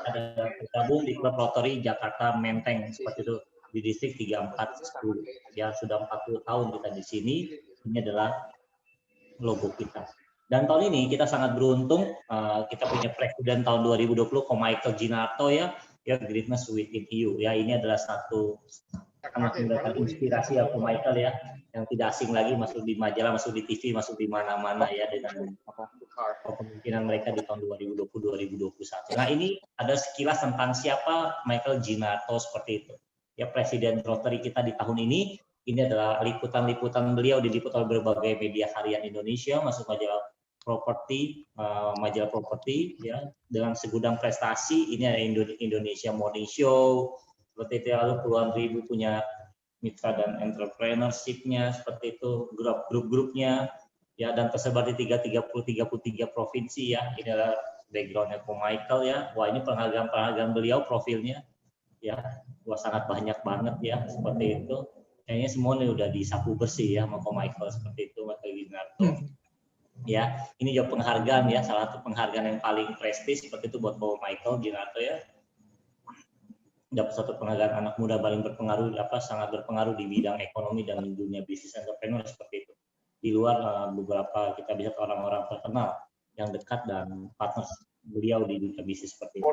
ada tergabung di klub Rotary Jakarta Menteng seperti itu di distrik 3410. Ya, sudah 40 tahun kita di sini. Ini adalah logo kita. Dan tahun ini kita sangat beruntung, kita punya presiden tahun 2020, Michael Ginarto ya, Greatness Within You. Ya, ini adalah satu sangat memberikan inspirasi ya, Michael ya, yang tidak asing lagi, masuk di majalah, masuk di TV, masuk di mana-mana ya, dengan kepemimpinan mereka di tahun 2020-2021. Nah, ini ada sekilas tentang siapa Michael Ginarto seperti itu. Ya, presiden Rotary kita di tahun ini adalah liputan-liputan beliau diliput oleh berbagai media harian Indonesia, masuk majalah properti ya, dengan segudang prestasi. Ini ada Indonesia Morning Show seperti itu, lalu puluhan ribu punya mitra dan entrepreneurship-nya seperti itu, grup-grupnya ya, dan tersebar di 33 provinsi ya. Ini adalah background-nya Ko Michael ya. Wah, ini penghargaan beliau profilnya ya. Wah, sangat banyak banget ya seperti itu. Kayaknya semua ini udah disapu bersih ya sama Ko Michael seperti itu, Michael Ginarto. Ya, ini juga penghargaan ya, salah satu penghargaan yang paling prestis seperti itu buat Ko Michael Ginarto ya. Dapat satu penghargaan anak muda paling berpengaruh, sangat berpengaruh di bidang ekonomi dan dunia bisnis entrepreneur seperti itu. Di luar beberapa kita bisa orang-orang terkenal yang dekat dan partner beliau di dunia bisnis seperti itu.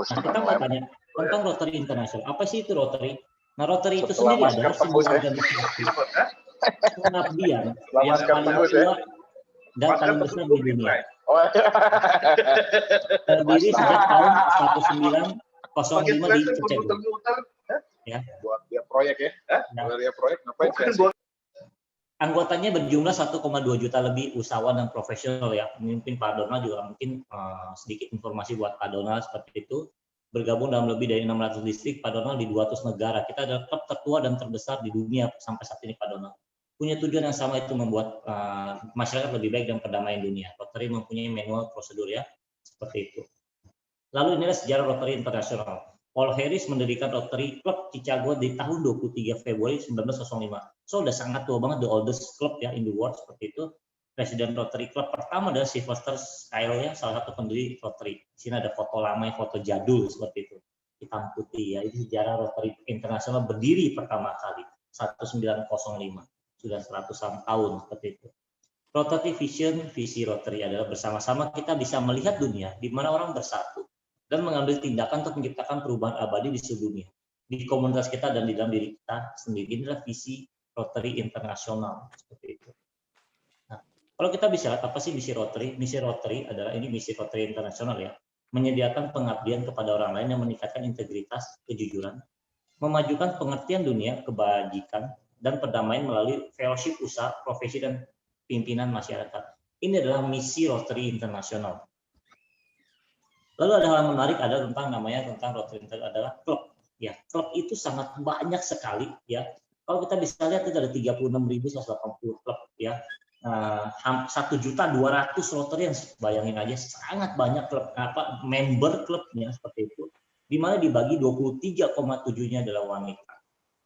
Nah, kita mau tanya tentang Rotary International. Apa sih itu Rotary? Nah, Rotary itu sendiri adalah sebuah organisasi pengabdian yang paling tua dan paling besar di dunia. Terdiri sejak tahun 1905 di Cirebon. Ya. Buat dia proyek ya. Buat dia proyek ngapain sih? Anggotanya berjumlah 1,2 juta lebih usahawan dan profesional ya. Mungkin Pak Donald juga mungkin sedikit informasi buat Pak Donald seperti itu. Bergabung dalam lebih dari 600 distrik, Pak Donald, di 200 negara. Kita adalah klub tertua dan terbesar di dunia sampai saat ini, Pak Donald. Punya tujuan yang sama, itu membuat masyarakat lebih baik dan perdamaian dunia. Rotary mempunyai manual prosedur ya, seperti itu. Lalu inilah sejarah Rotary Internasional. Paul Harris mendirikan Rotary Club Chicago di tahun 23 Februari 1905. So, udah sangat tua banget, the oldest club ya in the world seperti itu. Presiden Rotary Club pertama adalah Sylvester Skyle ya, salah satu pendiri Rotary. Di sini ada foto lama, foto jadul seperti itu, hitam putih ya. Ini sejarah Rotary Internasional berdiri pertama kali 1905, sudah 100-an tahun seperti itu. Rotary Vision, visi Rotary adalah bersama-sama kita bisa melihat dunia di mana orang bersatu dan mengambil tindakan untuk menciptakan perubahan abadi di seluruh dunia, di komunitas kita dan di dalam diri kita sendiri. Inilah visi Rotary Internasional seperti itu. Nah, kalau kita bisa lihat apa sih misi Rotary? Misi Rotary adalah, ini misi Rotary Internasional ya, menyediakan pengabdian kepada orang lain yang meningkatkan integritas, kejujuran, memajukan pengertian dunia, kebajikan, dan perdamaian melalui fellowship usaha, profesi, dan pimpinan masyarakat. Ini adalah misi Rotary Internasional. Lalu ada hal menarik, ada tentang Rotary Internasional adalah klub. Ya, klub itu sangat banyak sekali ya. Kalau kita bisa lihat itu ada 36.180 klub ya. 1.200.000 Rotary, yang bayangin aja, sangat banyak klub, member klubnya seperti itu. Di mana dibagi 23,7-nya adalah wanita.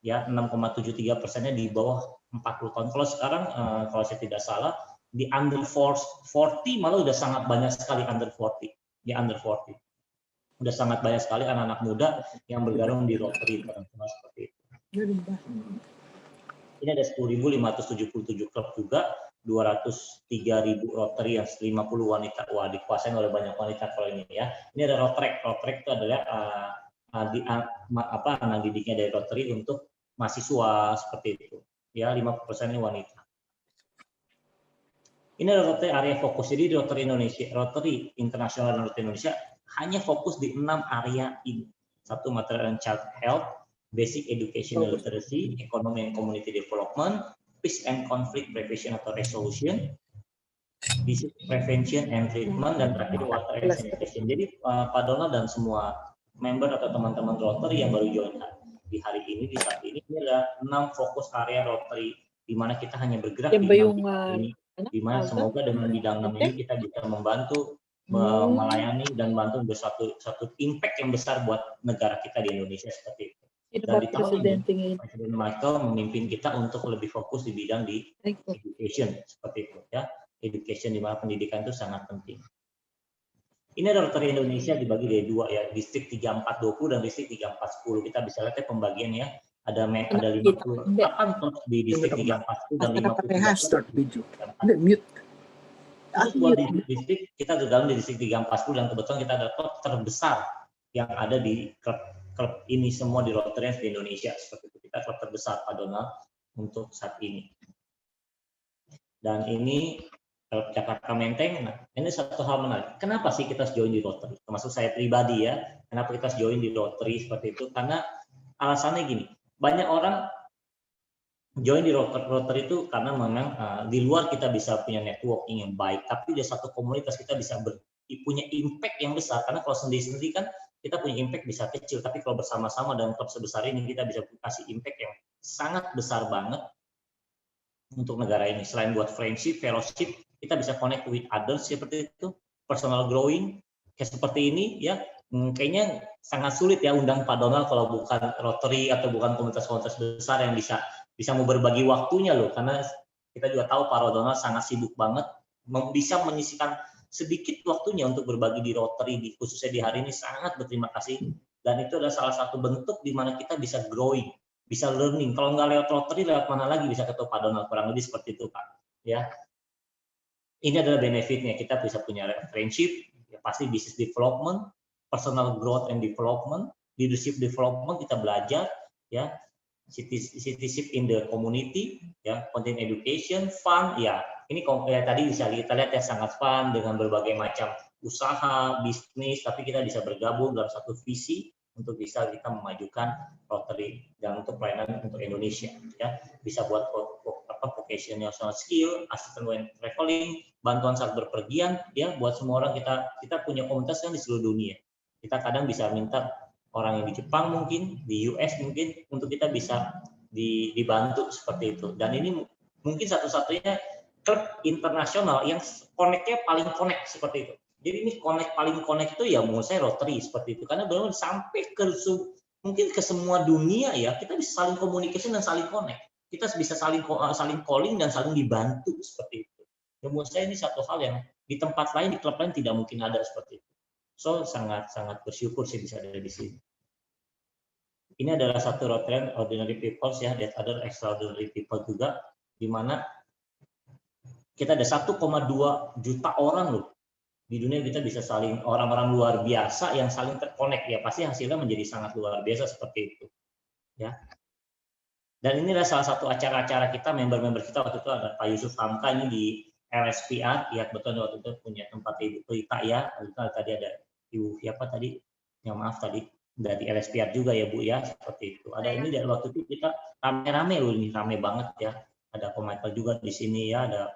Ya, 6,73%-nya di bawah 40 tahun. Kalau sekarang kalau saya tidak salah di under 40 malah udah sangat banyak sekali under 40. Di under 40 udah sangat banyak sekali anak-anak muda yang bergabung di Rotary Internasional seperti itu. Ini ada 10.577 klub juga, 203.000 Rotary yang 50 wanita. Wah, dikuasain oleh banyak wanita kalau ini ya. Ini ada Rotrek. Rotrek itu adalah anak didiknya dari Rotary untuk mahasiswa seperti itu. Ya, 50% ini wanita. Ini adalah Rotary area fokus. Jadi di Rotary Indonesia, Rotary Internasional dan Rotary Indonesia hanya fokus di 6 area ini. 1, material and child health, basic education and literacy, economy and community development, peace and conflict prevention atau resolution, disease prevention and treatment, dan terakhir water and sanitation. Jadi Pak Donald dan semua member atau teman-teman Rotary yang baru join di hari ini, di saat ini adalah 6 fokus area Rotary di mana kita hanya bergerak di 6 bidang ini, di mana semoga dengan bidang 6 ini kita bisa membantu melayani dan bantu satu impact yang besar buat negara kita di Indonesia seperti itu. Dan di tahun ini Presiden Michael memimpin kita untuk lebih fokus di bidang di education seperti itu ya. Education di mana pendidikan itu sangat penting. Ini ada Rotary Indonesia dibagi dari dua ya, distrik 3420 dan distrik 3410. Kita bisa lihat ya pembagiannya. Ada 58 klub di distrik 3410 dan 53 klub. Khusus buat di distrik, kita tergabung di distrik 3410 dan kebetulan kita ada klub terbesar yang ada di klub ini semua di Rotary di Indonesia. Seperti itu, kita klub terbesar Pak Donald untuk saat ini. Dan ini Jakarta Menteng. Nah, ini satu hal menarik. Kenapa sih kita join di Rotary? Termasuk saya pribadi ya. Kenapa kita join di Rotary seperti itu? Karena alasannya gini. Banyak orang join di Rotary itu karena memang di luar kita bisa punya networking yang baik, tapi di satu komunitas kita bisa punya impact yang besar. Karena kalau sendiri-sendiri kan kita punya impact bisa kecil, tapi kalau bersama-sama dalam klub sebesar ini kita bisa kasih impact yang sangat besar banget untuk negara ini. Selain buat friendship, fellowship, kita bisa connect with others seperti itu, personal growing kayak seperti ini ya. Kayaknya sangat sulit ya undang Pak Donald kalau bukan Rotary atau bukan komunitas-komunitas besar yang bisa mau berbagi waktunya loh, karena kita juga tahu Pak Donald sangat sibuk banget, bisa menyisihkan sedikit waktunya untuk berbagi di Rotary, khususnya di hari ini. Sangat berterima kasih, dan itu adalah salah satu bentuk di mana kita bisa growing, bisa learning. Kalau nggak lewat Rotary, lewat mana lagi bisa ketemu Pak Donald, kurang lebih seperti itu Pak. Ya, ini adalah benefitnya, kita bisa punya friendship, ya pasti business development, personal growth and development, leadership development, kita belajar, ya, citizenship in the community, ya, content education, fun, ya, ini ya, tadi bisa kita lihat ya sangat fun dengan berbagai macam usaha, bisnis, tapi kita bisa bergabung dalam satu visi untuk bisa kita memajukan Rotary dan untuk pelayanan untuk Indonesia, ya, bisa buat vocational skill, assistant when traveling, bantuan saat berpergian, ya, buat semua orang. Kita punya komunitas kan di seluruh dunia. Kita kadang bisa minta orang yang di Jepang mungkin, di US mungkin, untuk kita bisa dibantu seperti itu. Dan ini mungkin satu-satunya klub internasional yang connect-nya paling connect seperti itu. Jadi ini paling connect itu ya menurut saya Rotary seperti itu. Karena benar sampai mungkin ke semua dunia ya, kita bisa saling communication dan saling connect. Kita bisa saling calling dan saling dibantu seperti itu. Ya, menurut saya ini satu hal yang di tempat lain, di klub lain tidak mungkin ada seperti itu. So sangat bersyukur sih bisa ada di sini. Ini adalah satu Rotary ordinary people ya, that other extraordinary people juga, di mana kita ada 1,2 juta orang loh di dunia. Kita bisa saling, orang-orang luar biasa yang saling terkonek, ya pasti hasilnya menjadi sangat luar biasa seperti itu ya. Dan inilah salah satu acara-acara kita, member-member kita waktu itu ada Pak Yusuf Hamka ini di LSPR, ya betul waktu itu punya tempat Ibu Pelita ya. Tadi ada Ibu siapa tadi? Ya maaf tadi dari LSPR juga ya Bu ya, seperti itu. Ada ini dari waktu itu kita rame-rame loh, ini rame banget ya. Ada Pak Michael juga di sini ya, ada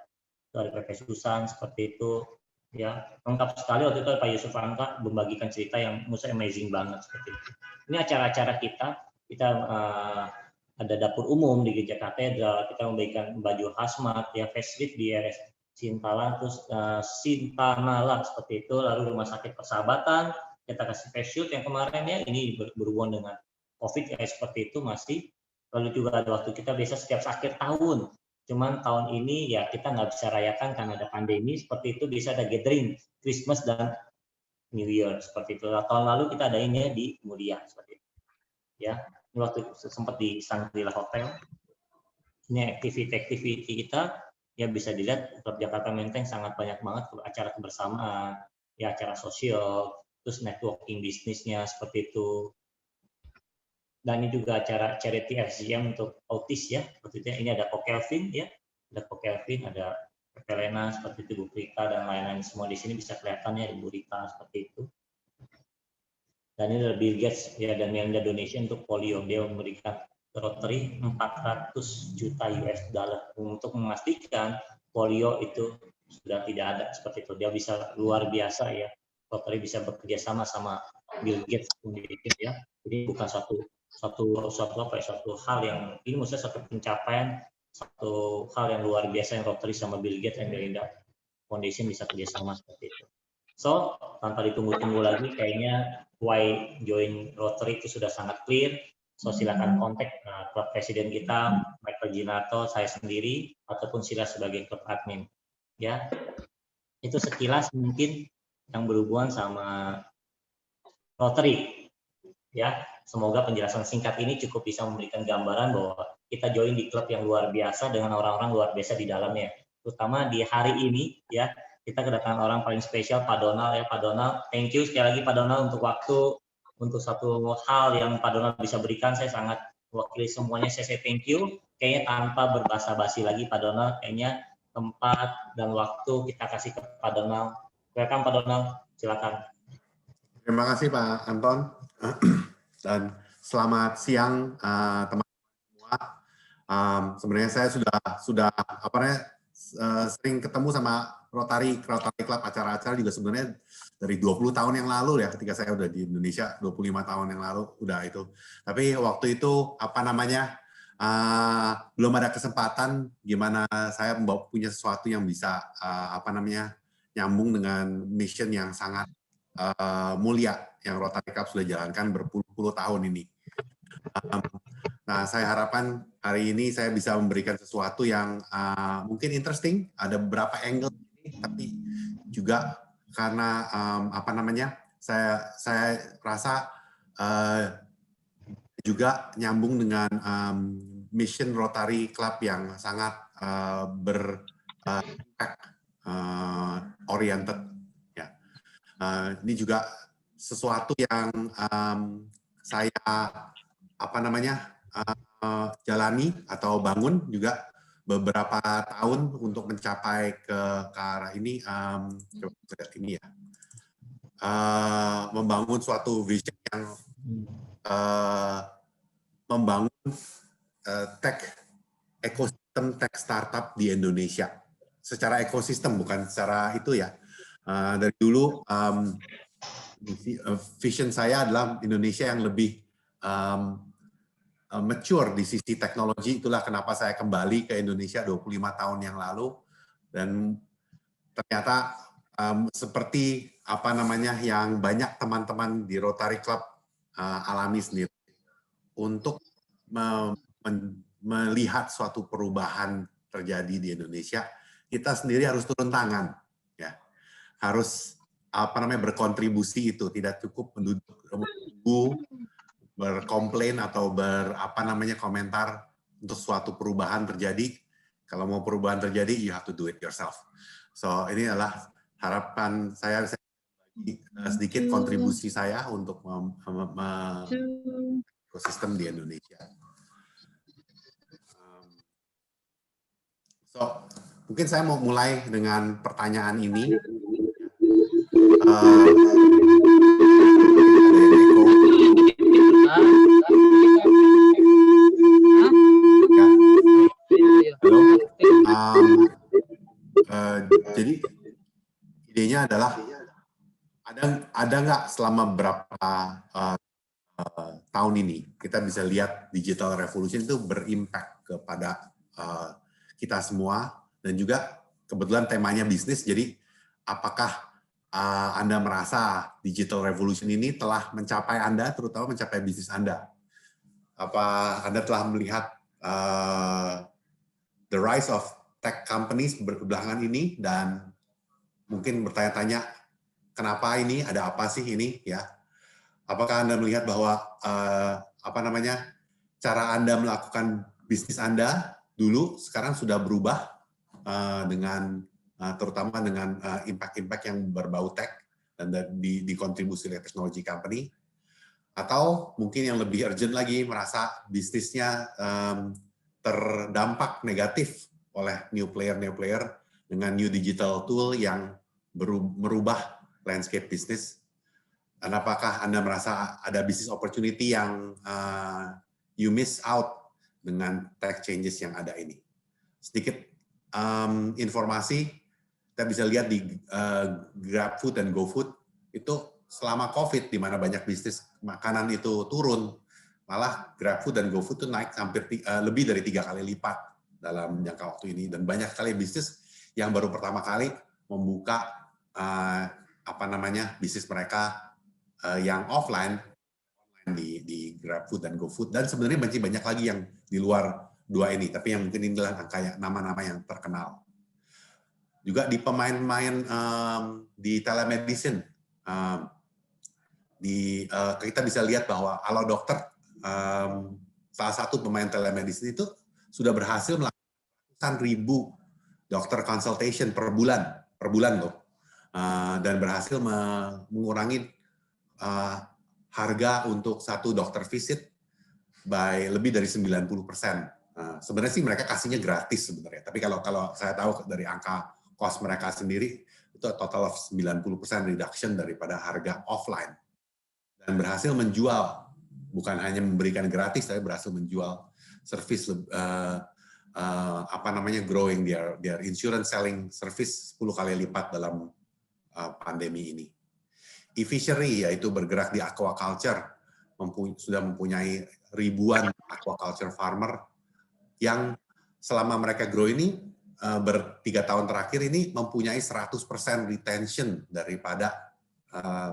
dari PP Susan seperti itu ya. Lengkap sekali waktu itu Pak Yusuf Hamka membagikan cerita yang menurut saya amazing banget seperti itu. Ini acara-acara kita ada dapur umum di Gereja Katedral, kita memberikan baju hazmat, ya facelift di RS Sintalan, terus Sintanala seperti itu, lalu Rumah Sakit Persahabatan, kita kasih face shield yang kemarin ya, ini berhubungan dengan COVID ya seperti itu masih. Lalu juga ada waktu kita biasa setiap akhir tahun, cuman tahun ini ya kita nggak bisa rayakan karena ada pandemi, seperti itu bisa ada gathering Christmas dan New Year seperti itu. Tahun lalu kita ada ini di Mulia seperti itu. Ya. Ini waktu sempat di Shangri-La Hotel. Ini aktiviti kita ya bisa dilihat Klub Jakarta Menteng sangat banyak banget acara kebersamaan, ya acara sosial, terus networking bisnisnya seperti itu. Dan ini juga acara charity RCM untuk autis ya. Seperti itu. Ini ada Ko Kelvin ya, ada Ko Kelvin, ada Helena seperti itu, Bu Rita dan lain-lain semua di sini bisa kelihatan ya, Bu Rita seperti itu. Dan ini Bill Gates ya, dan Melinda Donation untuk polio. Dia memberikan Rotary 400 juta US dollar untuk memastikan polio itu sudah tidak ada seperti itu. Dia bisa luar biasa ya. Rotary bisa bekerja sama Bill Gates Foundation ya. Jadi bukan satu hal yang ini maksudnya satu pencapaian, satu hal yang luar biasa yang Rotary sama Bill Gates dan Melinda Foundation bisa kerjasama seperti itu. So, tanpa ditunggu-tunggu lagi, kayaknya why join Rotary itu sudah sangat clear. So, silakan kontak klub presiden kita, Michael Ginato, saya sendiri, ataupun Sila sebagai klub admin. Ya, itu sekilas mungkin yang berhubungan sama Rotary. Ya, semoga penjelasan singkat ini cukup bisa memberikan gambaran bahwa kita join di klub yang luar biasa dengan orang-orang luar biasa di dalamnya. Terutama di hari ini, ya, kita kedatangan orang paling spesial, Pak Donald. Ya, Pak Donald, thank you sekali lagi Pak Donald untuk waktu, untuk satu hal yang Pak Donald bisa berikan. Saya sangat mewakili semuanya, saya say thank you. Kayaknya tanpa berbasa-basi lagi Pak Donald, kayaknya tempat dan waktu kita kasih ke Pak Donald. Welcome Pak Donald, silakan. Terima kasih Pak Anton dan selamat siang teman-teman semua. Sebenarnya saya sudah sering ketemu sama Rotary Club acara-acara juga sebenarnya dari 20 tahun yang lalu ya, ketika saya udah di Indonesia 25 tahun yang lalu udah itu. Tapi waktu itu belum ada kesempatan gimana saya punya sesuatu yang bisa nyambung dengan mission yang sangat mulia yang Rotary Club sudah jalankan berpuluh-puluh tahun ini. Nah, saya harapkan hari ini saya bisa memberikan sesuatu yang mungkin interesting, ada beberapa angle ini, tapi juga karena saya rasa juga nyambung dengan mission Rotary Club yang sangat oriented. Ini juga sesuatu yang saya jalani atau bangun juga beberapa tahun untuk mencapai ke arah ini. Membangun suatu vision yang membangun ekosistem tech startup di Indonesia. Secara ekosistem, bukan secara itu ya. Dari dulu vision saya adalah Indonesia yang lebih mature di sisi teknologi. Itulah kenapa saya kembali ke Indonesia 25 tahun yang lalu, dan ternyata seperti yang banyak teman-teman di Rotary Club alami sendiri, untuk melihat suatu perubahan terjadi di Indonesia, kita sendiri harus turun tangan, ya. Harus berkontribusi. Itu tidak cukup menunggu berkomplain atau komentar untuk suatu perubahan terjadi. Kalau mau perubahan terjadi, you have to do it yourself. So ini adalah harapan saya sedikit kontribusi saya untuk ekosistem di Indonesia. So mungkin saya mau mulai dengan pertanyaan ini. Jadi idenya adalah ada nggak selama berapa tahun ini kita bisa lihat digital revolution itu berimpact kepada kita semua, dan juga kebetulan temanya bisnis. Jadi apakah Anda merasa digital revolution ini telah mencapai Anda, terutama mencapai bisnis Anda? Apa Anda telah melihat the rise of tech companies belakangan ini, dan mungkin bertanya-tanya kenapa ini, ada apa sih ini, ya? Apakah Anda melihat bahwa cara Anda melakukan bisnis Anda dulu sekarang sudah berubah dengan terutama dengan impact-impact yang berbau tech dan dikontribusi oleh teknologi company? Atau mungkin yang lebih urgent lagi, merasa bisnisnya terdampak negatif oleh new player dengan new digital tool yang merubah landscape bisnis? Dan apakah Anda merasa ada business opportunity yang you miss out dengan tech changes yang ada ini? Sedikit informasi, kita bisa lihat di GrabFood dan GoFood itu selama COVID, di mana banyak bisnis makanan itu turun, malah GrabFood dan GoFood itu naik hampir lebih dari 3 kali lipat dalam jangka waktu ini. Dan banyak sekali bisnis yang baru pertama kali membuka bisnis mereka yang offline di GrabFood dan GoFood. Dan sebenarnya masih banyak lagi yang di luar dua ini, tapi yang mungkin inilah nama-nama yang terkenal. juga di pemain-pemain di telemedicine. Kita bisa lihat bahwa Halo Dokter, salah satu pemain telemedicine itu sudah berhasil melakukan ribu dokter consultation per bulan loh, dan berhasil mengurangi harga untuk satu dokter visit by lebih dari 90%. Sebenarnya sih mereka kasihnya gratis sebenarnya, tapi kalau saya tahu dari angka cost mereka sendiri itu total of 90% reduction daripada harga offline, dan berhasil menjual, bukan hanya memberikan gratis, tapi berhasil menjual service growing their insurance selling service 10 kali lipat dalam pandemi ini. E-fishery, yaitu bergerak di aquaculture, sudah mempunyai ribuan aquaculture farmer yang selama mereka grow ini 3 tahun terakhir ini mempunyai 100% retention daripada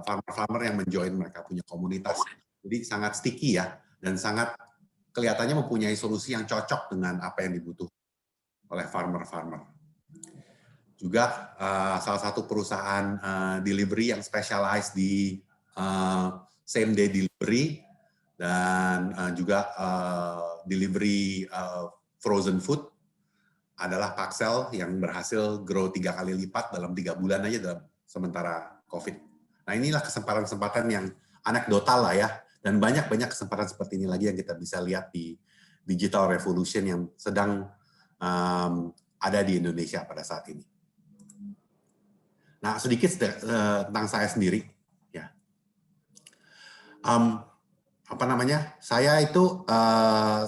farmer-farmer yang menjoin mereka punya komunitas. Jadi sangat sticky ya, dan sangat kelihatannya mempunyai solusi yang cocok dengan apa yang dibutuhkan oleh farmer-farmer. Juga salah satu perusahaan delivery yang specialized di same day delivery dan juga delivery frozen food adalah Paxel, yang berhasil grow 3 kali lipat dalam 3 bulan aja dalam sementara COVID. Nah, inilah kesempatan-kesempatan yang anekdotal lah ya, dan banyak kesempatan seperti ini lagi yang kita bisa lihat di digital revolution yang sedang ada di Indonesia pada saat ini. Nah, sedikit tentang saya sendiri ya. Saya itu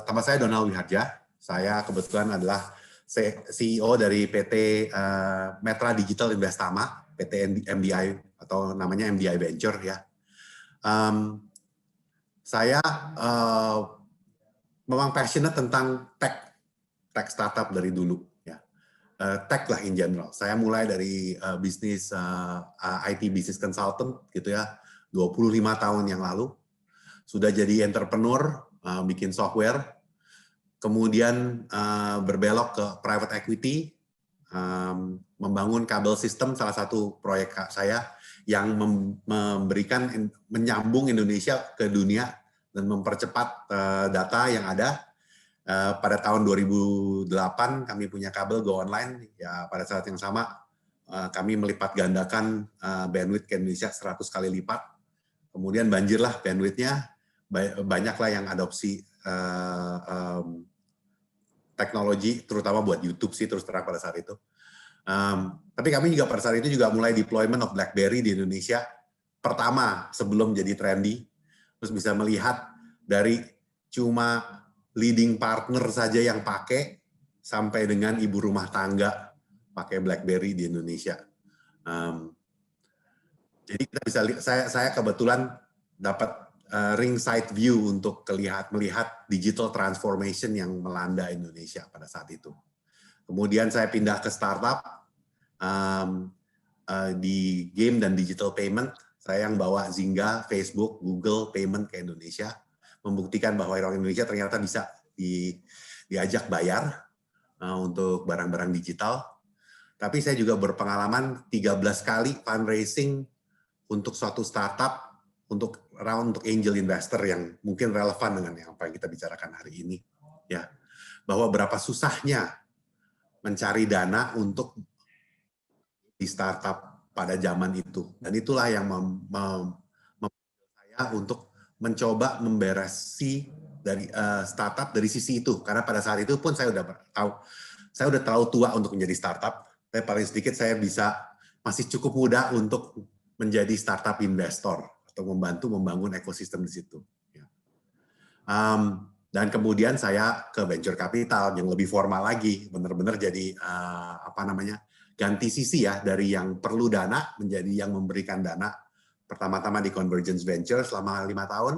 nama saya Donald Wiharja. Saya kebetulan adalah CEO dari PT Metra Digital Investama, PT MDI atau namanya MDI Venture ya. Saya memang passionate tentang tech startup dari dulu ya. Tech lah in general. Saya mulai dari bisnis IT business consultant gitu ya, 25 tahun yang lalu. Sudah jadi entrepreneur, bikin software. Kemudian berbelok ke private equity, membangun kabel sistem, salah satu proyek saya yang menyambung Indonesia ke dunia dan mempercepat data yang ada. Pada tahun 2008 kami punya kabel Go Online, ya pada saat yang sama kami melipat gandakan bandwidth ke Indonesia 100 kali lipat. Kemudian banjirlah bandwidth-nya, banyaklah yang adopsi teknologi, terutama buat YouTube sih terus terang pada saat itu. Tapi kami juga pada saat itu juga mulai deployment of BlackBerry di Indonesia pertama sebelum jadi trendy. Terus bisa melihat dari cuma leading partner saja yang pakai sampai dengan ibu rumah tangga pakai BlackBerry di Indonesia. Jadi kita bisa lihat, saya kebetulan dapat ringside view untuk melihat digital transformation yang melanda Indonesia pada saat itu. Kemudian saya pindah ke startup di game dan digital payment. Saya yang bawa Zynga, Facebook, Google Payment ke Indonesia, membuktikan bahwa orang Indonesia ternyata bisa diajak bayar untuk barang-barang digital. Tapi saya juga berpengalaman 13 kali fundraising untuk suatu startup, untuk angel investor yang mungkin relevan dengan apa yang kita bicarakan hari ini, ya, bahwa berapa susahnya mencari dana untuk di startup pada zaman itu, dan itulah yang membuat saya untuk mencoba memberesi dari startup dari sisi itu, karena pada saat itu pun saya udah terlalu tua untuk menjadi startup, tapi paling sedikit saya masih cukup muda untuk menjadi startup investor atau membantu membangun ekosistem di situ. Dan kemudian saya ke venture capital yang lebih formal lagi, benar-benar jadi ganti sisi ya, dari yang perlu dana menjadi yang memberikan dana. Pertama-tama di Convergence Venture selama 5 tahun,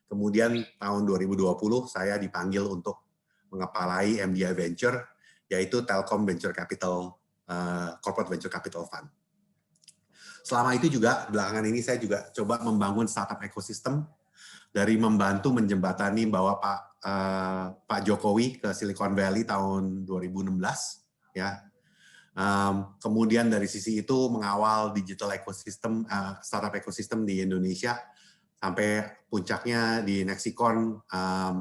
kemudian tahun 2020 saya dipanggil untuk mengepalai MDI Venture, yaitu Telkom Venture Capital, Corporate Venture Capital Fund. Selama itu juga, belakangan ini saya juga coba membangun startup ekosistem dari membantu menjembatani bahwa Pak Jokowi ke Silicon Valley tahun 2016, ya, Kemudian dari sisi itu mengawal digital ecosystem, startup ecosystem di Indonesia, sampai puncaknya di Nexicon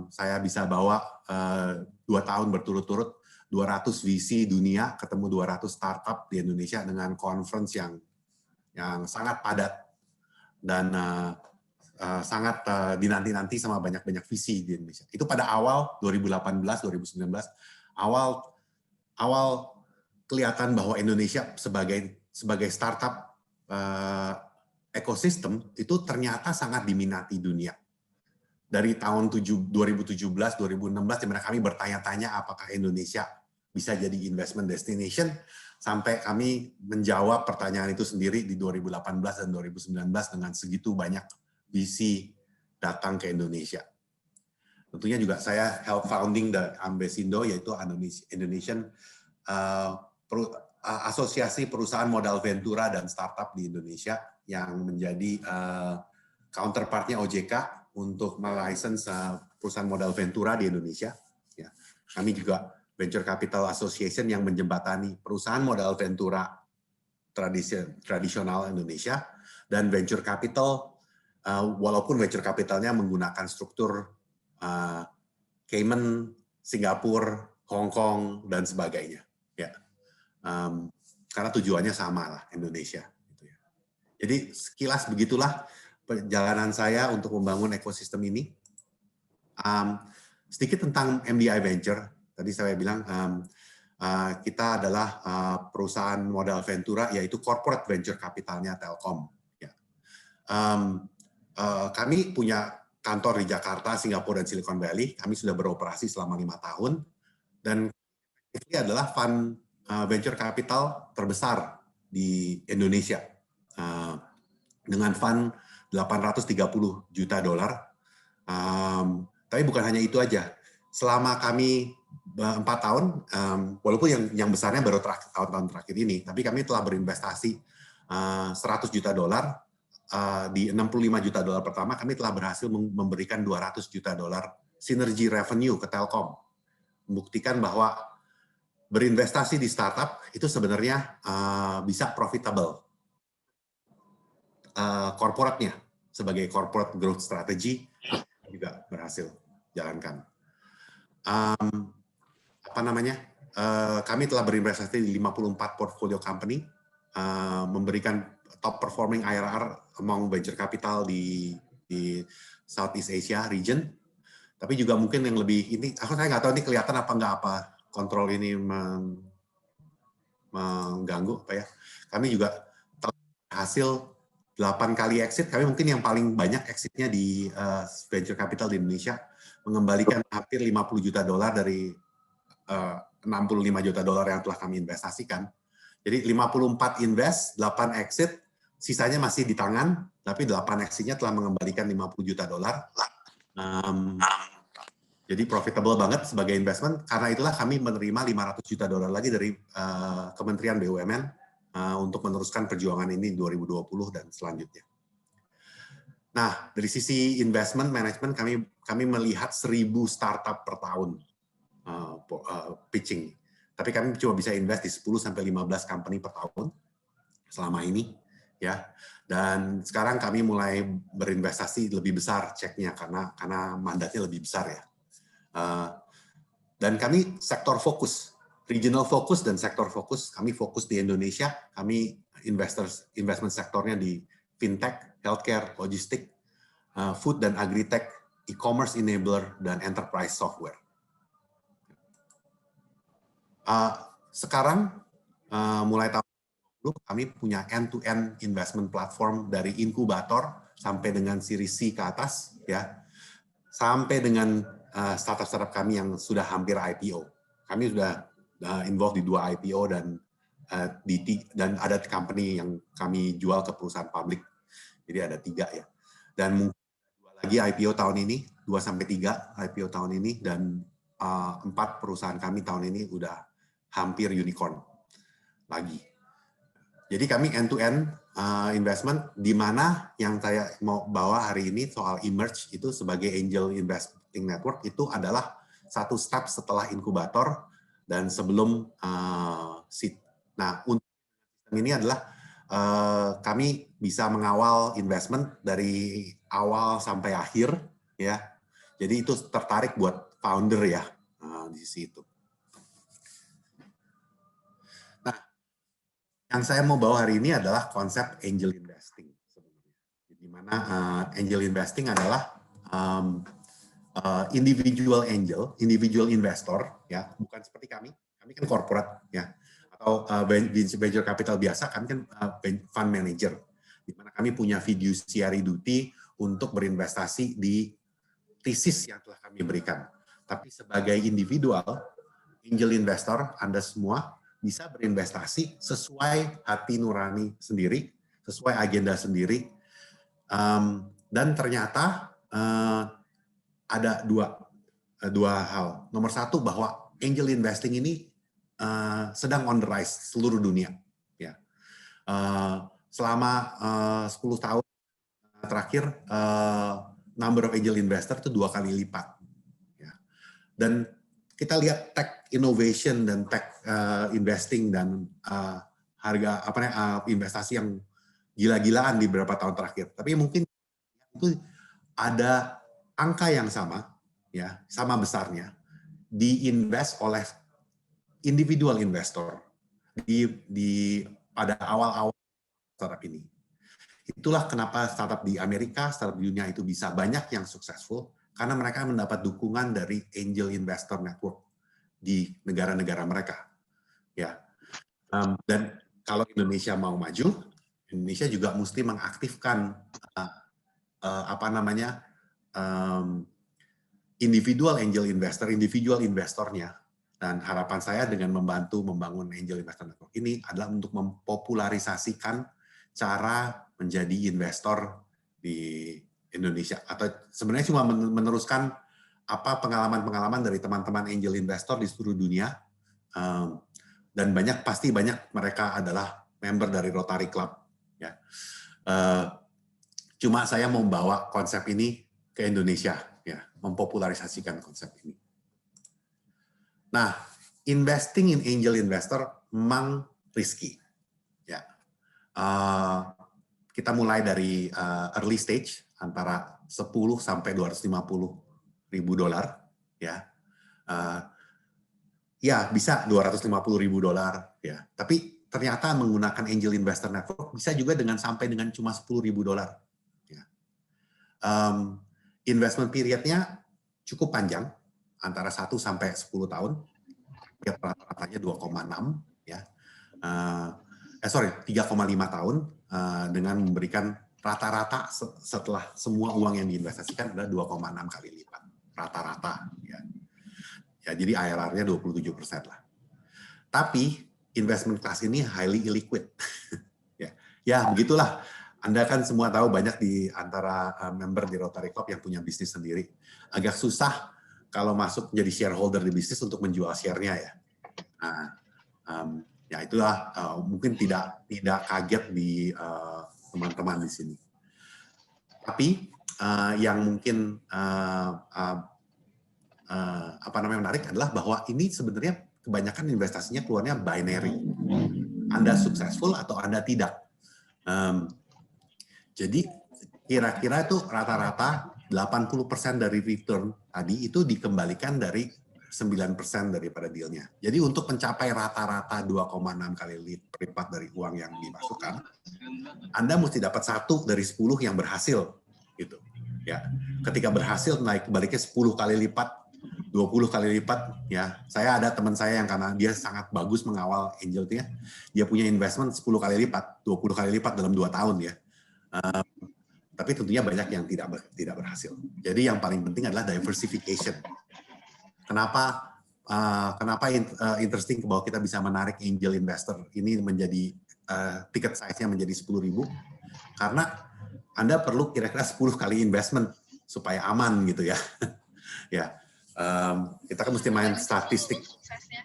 saya bisa bawa 2 tahun berturut-turut 200 VC dunia, ketemu 200 startup di Indonesia dengan conference yang sangat padat dan sangat dinanti-nanti sama banyak-banyak VC di Indonesia. Itu pada awal 2018-2019, awal kelihatan bahwa Indonesia sebagai startup ekosistem itu ternyata sangat diminati dunia. Dari tahun 2017-2016 di mana kami bertanya-tanya apakah Indonesia bisa jadi investment destination, sampai kami menjawab pertanyaan itu sendiri di 2018 dan 2019 dengan segitu banyak VC datang ke Indonesia. Tentunya juga saya help founding the Ambesindo, yaitu Indonesian Asosiasi Perusahaan Modal Ventura dan Startup di Indonesia, yang menjadi counterpartnya OJK untuk melicense perusahaan modal Ventura di Indonesia. Ya. Kami juga Venture Capital Association yang menjembatani perusahaan modal Ventura tradisional Indonesia dan Venture Capital, walaupun Venture Capitalnya menggunakan struktur Cayman, Singapura, Hong Kong, dan sebagainya. Ya. Karena tujuannya sama lah, Indonesia. Jadi sekilas begitulah perjalanan saya untuk membangun ekosistem ini. Sedikit tentang MDI Venture. Tadi saya bilang kita adalah perusahaan modal Ventura, yaitu corporate venture capitalnya Telkom. Ya. Kami punya kantor di Jakarta, Singapura, dan Silicon Valley. Kami sudah beroperasi selama 5 tahun. Dan ini adalah fund venture capital terbesar di Indonesia. Dengan fund $830 juta. Tapi bukan hanya itu aja. Selama kami 4 tahun, walaupun yang besarnya baru tahun-tahun terakhir ini, tapi kami telah berinvestasi $100 juta. Di $65 juta pertama, kami telah berhasil memberikan $200 juta synergy revenue ke Telkom. Membuktikan bahwa berinvestasi di startup itu sebenarnya bisa profitable. Corporate-nya sebagai corporate growth strategy juga berhasil jalankan. Kami telah berinvestasi di 54 portfolio company, memberikan top performing IRR among venture capital di Southeast Asia region. Tapi juga mungkin yang lebih ini, saya nggak tahu ini kelihatan apa nggak, apa kontrol ini mengganggu apa ya. Kami juga telah berhasil 8 kali exit. Kami mungkin yang paling banyak exitnya di venture capital di Indonesia, mengembalikan hampir $50 juta dari $65 juta yang telah kami investasikan. Jadi 54 invest, 8 exit, sisanya masih di tangan, tapi 8 exitnya telah mengembalikan $50 juta. Jadi profitable banget sebagai investment. Karena itulah kami menerima $500 juta lagi dari Kementerian BUMN untuk meneruskan perjuangan ini 2020 dan selanjutnya. Nah, dari sisi investment management, kami melihat 1.000 startup per tahun pitching. Tapi kami cuma bisa invest di 10-15 company per tahun selama ini, ya. Dan sekarang kami mulai berinvestasi lebih besar ceknya karena mandatnya lebih besar, ya. Dan kami sektor fokus, regional fokus dan sektor fokus. Kami fokus di Indonesia. Kami investment sektornya di fintech, healthcare, logistik, food dan agritech, e-commerce enabler, dan enterprise software. Sekarang mulai tahun 2020 kami punya end-to-end investment platform dari inkubator sampai dengan Series C ke atas, ya, sampai dengan startup-startup kami yang sudah hampir IPO. Kami sudah involved di 2 IPO dan ada company yang kami jual ke perusahaan publik. Jadi ada 3, ya. Dan mungkin 2 lagi IPO tahun ini, 2-3 IPO tahun ini, dan 4 perusahaan kami tahun ini udah hampir unicorn lagi. Jadi kami end-to-end investment, di mana yang saya mau bawa hari ini soal emerge itu sebagai angel investing network, itu adalah satu step setelah inkubator dan sebelum seed. Nah, untuk sistem ini adalah kami bisa mengawal investment dari awal sampai akhir, ya. Jadi itu tertarik buat founder ya di sisi itu. Nah, yang saya mau bawa hari ini adalah konsep angel investing sebenarnya. Di mana angel investing adalah individual angel, individual investor, ya, bukan seperti kami kan corporate, ya, atau venture capital biasa, kami kan fund manager, di mana kami punya fiduciary duty untuk berinvestasi di tesis yang telah kami berikan. Tapi sebagai individual, angel investor, Anda semua bisa berinvestasi sesuai hati nurani sendiri, sesuai agenda sendiri, dan ternyata ada dua hal. Nomor satu, bahwa angel investing ini sedang on the rise seluruh dunia. Ya. Selama 10 tahun terakhir, number of angel investor itu 2 kali lipat. Ya. Dan kita lihat tech innovation dan tech investing dan harga investasi yang gila-gilaan di beberapa tahun terakhir. Tapi mungkin itu ada angka yang sama, ya, sama besarnya, diinvest oleh individual investor pada awal-awal startup ini. Itulah kenapa startup di Amerika, startup di dunia itu bisa banyak yang successful, karena mereka mendapat dukungan dari angel investor network di negara-negara mereka. Ya, dan kalau Indonesia mau maju, Indonesia juga mesti mengaktifkan individual angel investor, individual investornya. Dan harapan saya dengan membantu membangun angel investor network ini adalah untuk mempopularisasikan cara menjadi investor di Indonesia. Atau sebenarnya cuma meneruskan pengalaman-pengalaman dari teman-teman angel investor di seluruh dunia. Dan pasti banyak mereka adalah member dari Rotary Club. Ya. Cuma saya mau bawa konsep ini ke Indonesia, ya, mempopularisasikan konsep ini. Nah, investing in angel investor memang risky. Ya. Kita mulai dari early stage antara 10 sampai 250 ribu dolar, ya. Ya, bisa 250 ribu dolar, ya. Tapi ternyata menggunakan angel investor network bisa juga sampai dengan cuma 10 ribu dolar. Ya. Investment periodnya cukup panjang, antara 1 sampai 10 tahun, ya, rata-ratanya 2,6, ya. 3,5 tahun, dengan memberikan rata-rata setelah semua uang yang diinvestasikan adalah 2,6 kali lipat, rata-rata, ya. Ya, jadi IRR-nya 27% lah. Tapi investment class ini highly illiquid. Ya, begitulah. Anda kan semua tahu banyak di antara member di Rotary Club yang punya bisnis sendiri. Agak susah kalau masuk jadi shareholder di bisnis untuk menjual share-nya, ya. Nah, ya itulah mungkin tidak kaget di teman-teman di sini. Tapi yang mungkin menarik adalah bahwa ini sebenarnya kebanyakan investasinya keluarnya binary. Anda successful atau Anda tidak. Jadi kira-kira itu rata-rata 80% dari return tadi itu dikembalikan dari 9% daripada dealnya. Jadi untuk mencapai rata-rata 2,6 kali lipat dari uang yang dimasukkan, Anda mesti dapat 1 dari 10 yang berhasil, gitu. Ya, ketika berhasil naik baliknya 10 kali lipat, 20 kali lipat, ya. Saya ada teman saya yang karena dia sangat bagus mengawal angelnya, dia punya investment 10 kali lipat, 20 kali lipat dalam 2 tahun, ya. Tapi tentunya banyak yang tidak berhasil. Jadi yang paling penting adalah diversification. Kenapa interesting bahwa kita bisa menarik angel investor ini menjadi ticket size-nya menjadi 10.000? Karena Anda perlu kira-kira 10 kali investment supaya aman, gitu, ya. Ya, kita kan mesti main statistik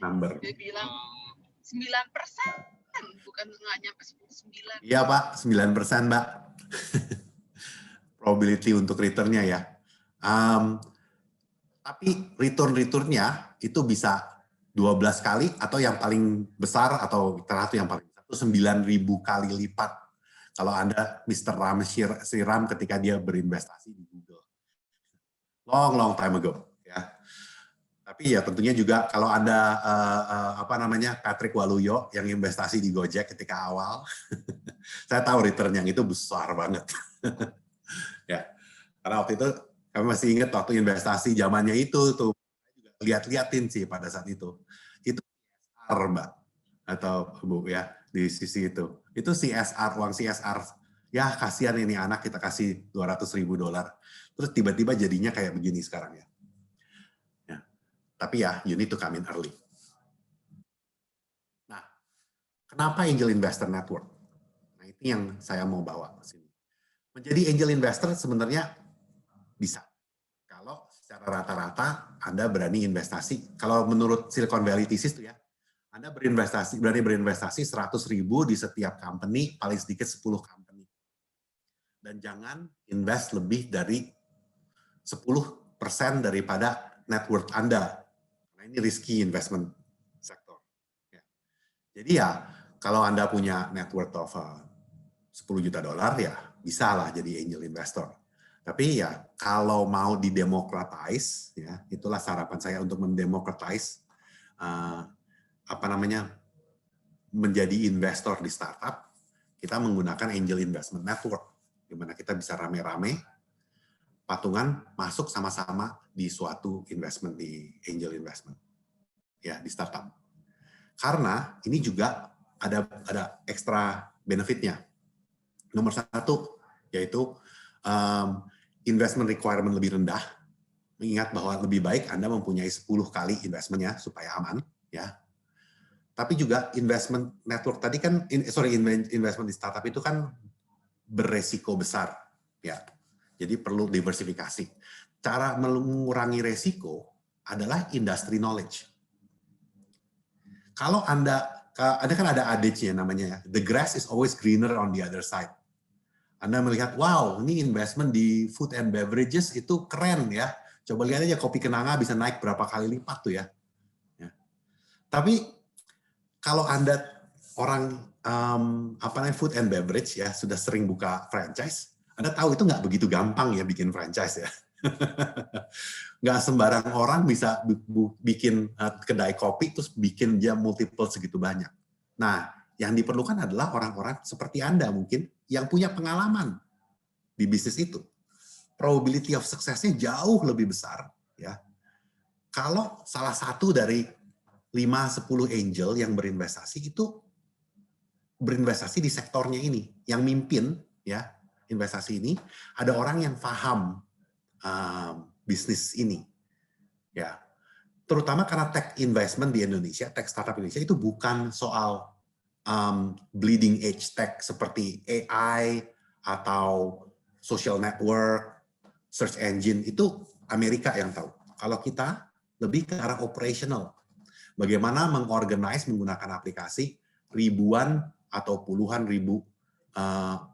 number. Dia bilang 9%. Bukan nggak nyampe 9. Iya, Pak, 9%, Mbak. Probability untuk return-nya, ya. Tapi return-nya itu bisa 12 kali, atau yang paling besar, atau teratur yang paling besar itu 9.000 kali lipat kalau Anda Mr. Ram Shriram ketika dia berinvestasi di Google. Long time ago. Ya. Tapi ya tentunya juga kalau Anda Patrick Waluyo yang investasi di Gojek ketika awal, saya tahu return yang itu besar banget. Ya, karena waktu itu kami masih ingat waktu investasi zamannya itu tuh lihat-liatin sih pada saat itu CSR, Mbak atau Bu ya di sisi itu CSR, uang CSR ya, kasihan ini anak kita kasih $200.000 terus tiba-tiba jadinya kayak begini sekarang ya. Tapi ya, you need to come in early. Nah, kenapa Angel Investor Network? Nah, itu yang saya mau bawa ke sini. Menjadi Angel Investor sebenarnya bisa. Kalau secara rata-rata Anda berani investasi, kalau menurut Silicon Valley thesis itu ya, Anda berani berinvestasi 100.000 di setiap company, paling sedikit 10 company. Dan jangan invest lebih dari 10% daripada net worth Anda. Ini risky investment sector. Ya. Jadi ya, kalau Anda punya net worth of $10 juta ya bisa lah jadi angel investor. Tapi ya kalau mau didemocratize, ya itulah harapan saya untuk mendemocratize menjadi investor di startup, kita menggunakan angel investment network, di mana kita bisa rame-rame patungan masuk sama-sama di suatu investment, di angel investment ya, di startup. Karena ini juga ada ekstra benefitnya. Nomor satu yaitu investment requirement lebih rendah. Mengingat bahwa lebih baik Anda mempunyai 10 kali investmentnya supaya aman ya. Tapi juga investment network tadi kan investment di startup itu kan beresiko besar ya. Jadi perlu diversifikasi. Cara mengurangi resiko adalah industry knowledge. Kalau Anda kan ada adage-nya namanya ya, the grass is always greener on the other side. Anda melihat, wow, ini investment di food and beverages itu keren ya. Coba lihat aja kopi kenanga bisa naik berapa kali lipat tuh ya. Tapi kalau Anda orang food and beverage ya, sudah sering buka franchise, Anda tahu itu nggak begitu gampang ya bikin franchise ya. Nggak sembarang orang bisa bikin kedai kopi terus bikin dia multiple segitu banyak. Nah, yang diperlukan adalah orang-orang seperti Anda mungkin yang punya pengalaman di bisnis itu. Probability of success-nya jauh lebih besar ya. Kalau salah satu dari 5-10 angel yang berinvestasi itu berinvestasi di sektornya ini, yang mimpin ya investasi ini ada orang yang paham bisnis ini ya, terutama karena tech investment di Indonesia, tech startup Indonesia itu bukan soal bleeding edge tech seperti AI atau social network, search engine, itu Amerika yang tahu. Kalau kita lebih ke arah operational, bagaimana mengorganize menggunakan aplikasi ribuan atau puluhan ribu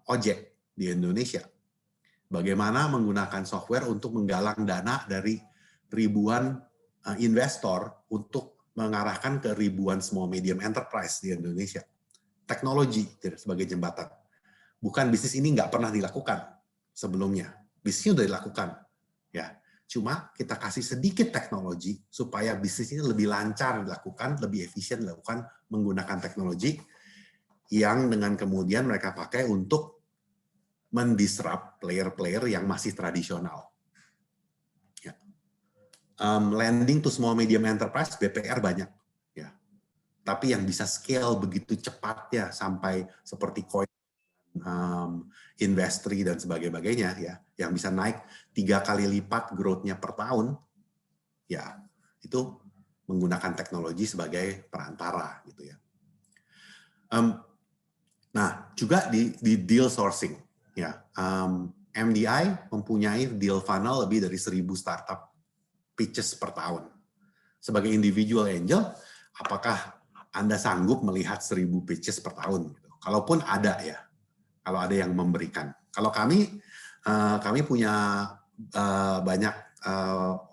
ojek di Indonesia. Bagaimana menggunakan software untuk menggalang dana dari ribuan investor untuk mengarahkan ke ribuan small medium enterprise di Indonesia. Teknologi sebagai jembatan. Bukan bisnis ini nggak pernah dilakukan sebelumnya. Bisnisnya sudah dilakukan. Ya, cuma kita kasih sedikit teknologi supaya bisnis ini lebih lancar dilakukan, lebih efisien dilakukan menggunakan teknologi yang dengan kemudian mereka pakai untuk mendisrupt player-player yang masih tradisional. Ya. Lending to small medium enterprise BPR banyak, ya. Tapi yang bisa scale begitu cepat ya sampai seperti Coin, Investri dan sebagainya ya, yang bisa naik 3 kali lipat growth-nya per tahun, ya itu menggunakan teknologi sebagai perantara gitu ya. Nah juga di deal sourcing. Ya, MDI mempunyai deal funnel lebih dari 1.000 startup pitches per tahun. Sebagai individual angel, apakah Anda sanggup melihat 1.000 pitches per tahun? Kalaupun ada ya, kalau ada yang memberikan. Kalau kami punya banyak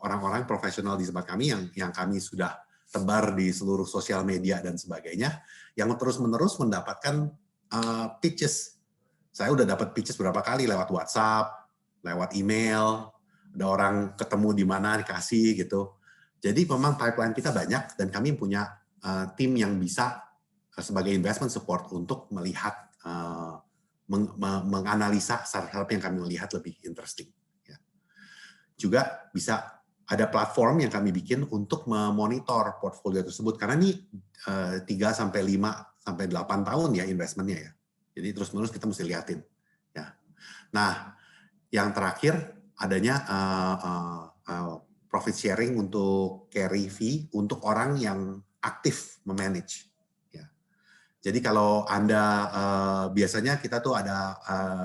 orang-orang profesional di tempat kami yang kami sudah tersebar di seluruh sosial media dan sebagainya, yang terus-menerus mendapatkan pitches. Saya udah dapat pitches berapa kali lewat WhatsApp, lewat email, ada orang ketemu di mana dikasih gitu. Jadi memang pipeline kita banyak dan kami punya tim yang bisa sebagai investment support untuk melihat, menganalisa startup yang kami lihat lebih interesting. Ya. Juga bisa ada platform yang kami bikin untuk memonitor portfolio tersebut karena ini 3 sampai 5 sampai 8 tahun ya investmentnya ya. Jadi terus-menerus kita mesti liatin. Ya. Nah, yang terakhir adanya profit sharing untuk carry fee untuk orang yang aktif memanage. Ya. Jadi kalau Anda biasanya kita tuh ada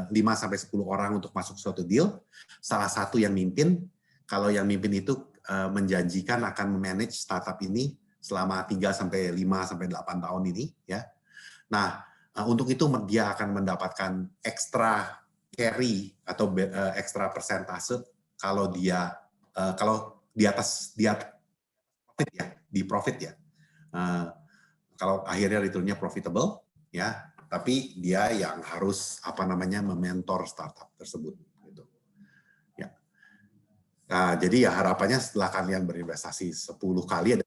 5 sampai 10 orang untuk masuk suatu deal, salah satu yang mimpin. Kalau yang mimpin itu menjanjikan akan memanage startup ini selama 3 sampai 5 sampai 8 tahun ini ya. Nah, untuk itu dia akan mendapatkan ekstra carry atau ekstra persentase kalau dia kalau di atas profit ya, di profit ya. Kalau akhirnya returnnya profitable ya, tapi dia yang harus mementor startup tersebut. Nah, jadi ya harapannya setelah kalian berinvestasi 10 kali ada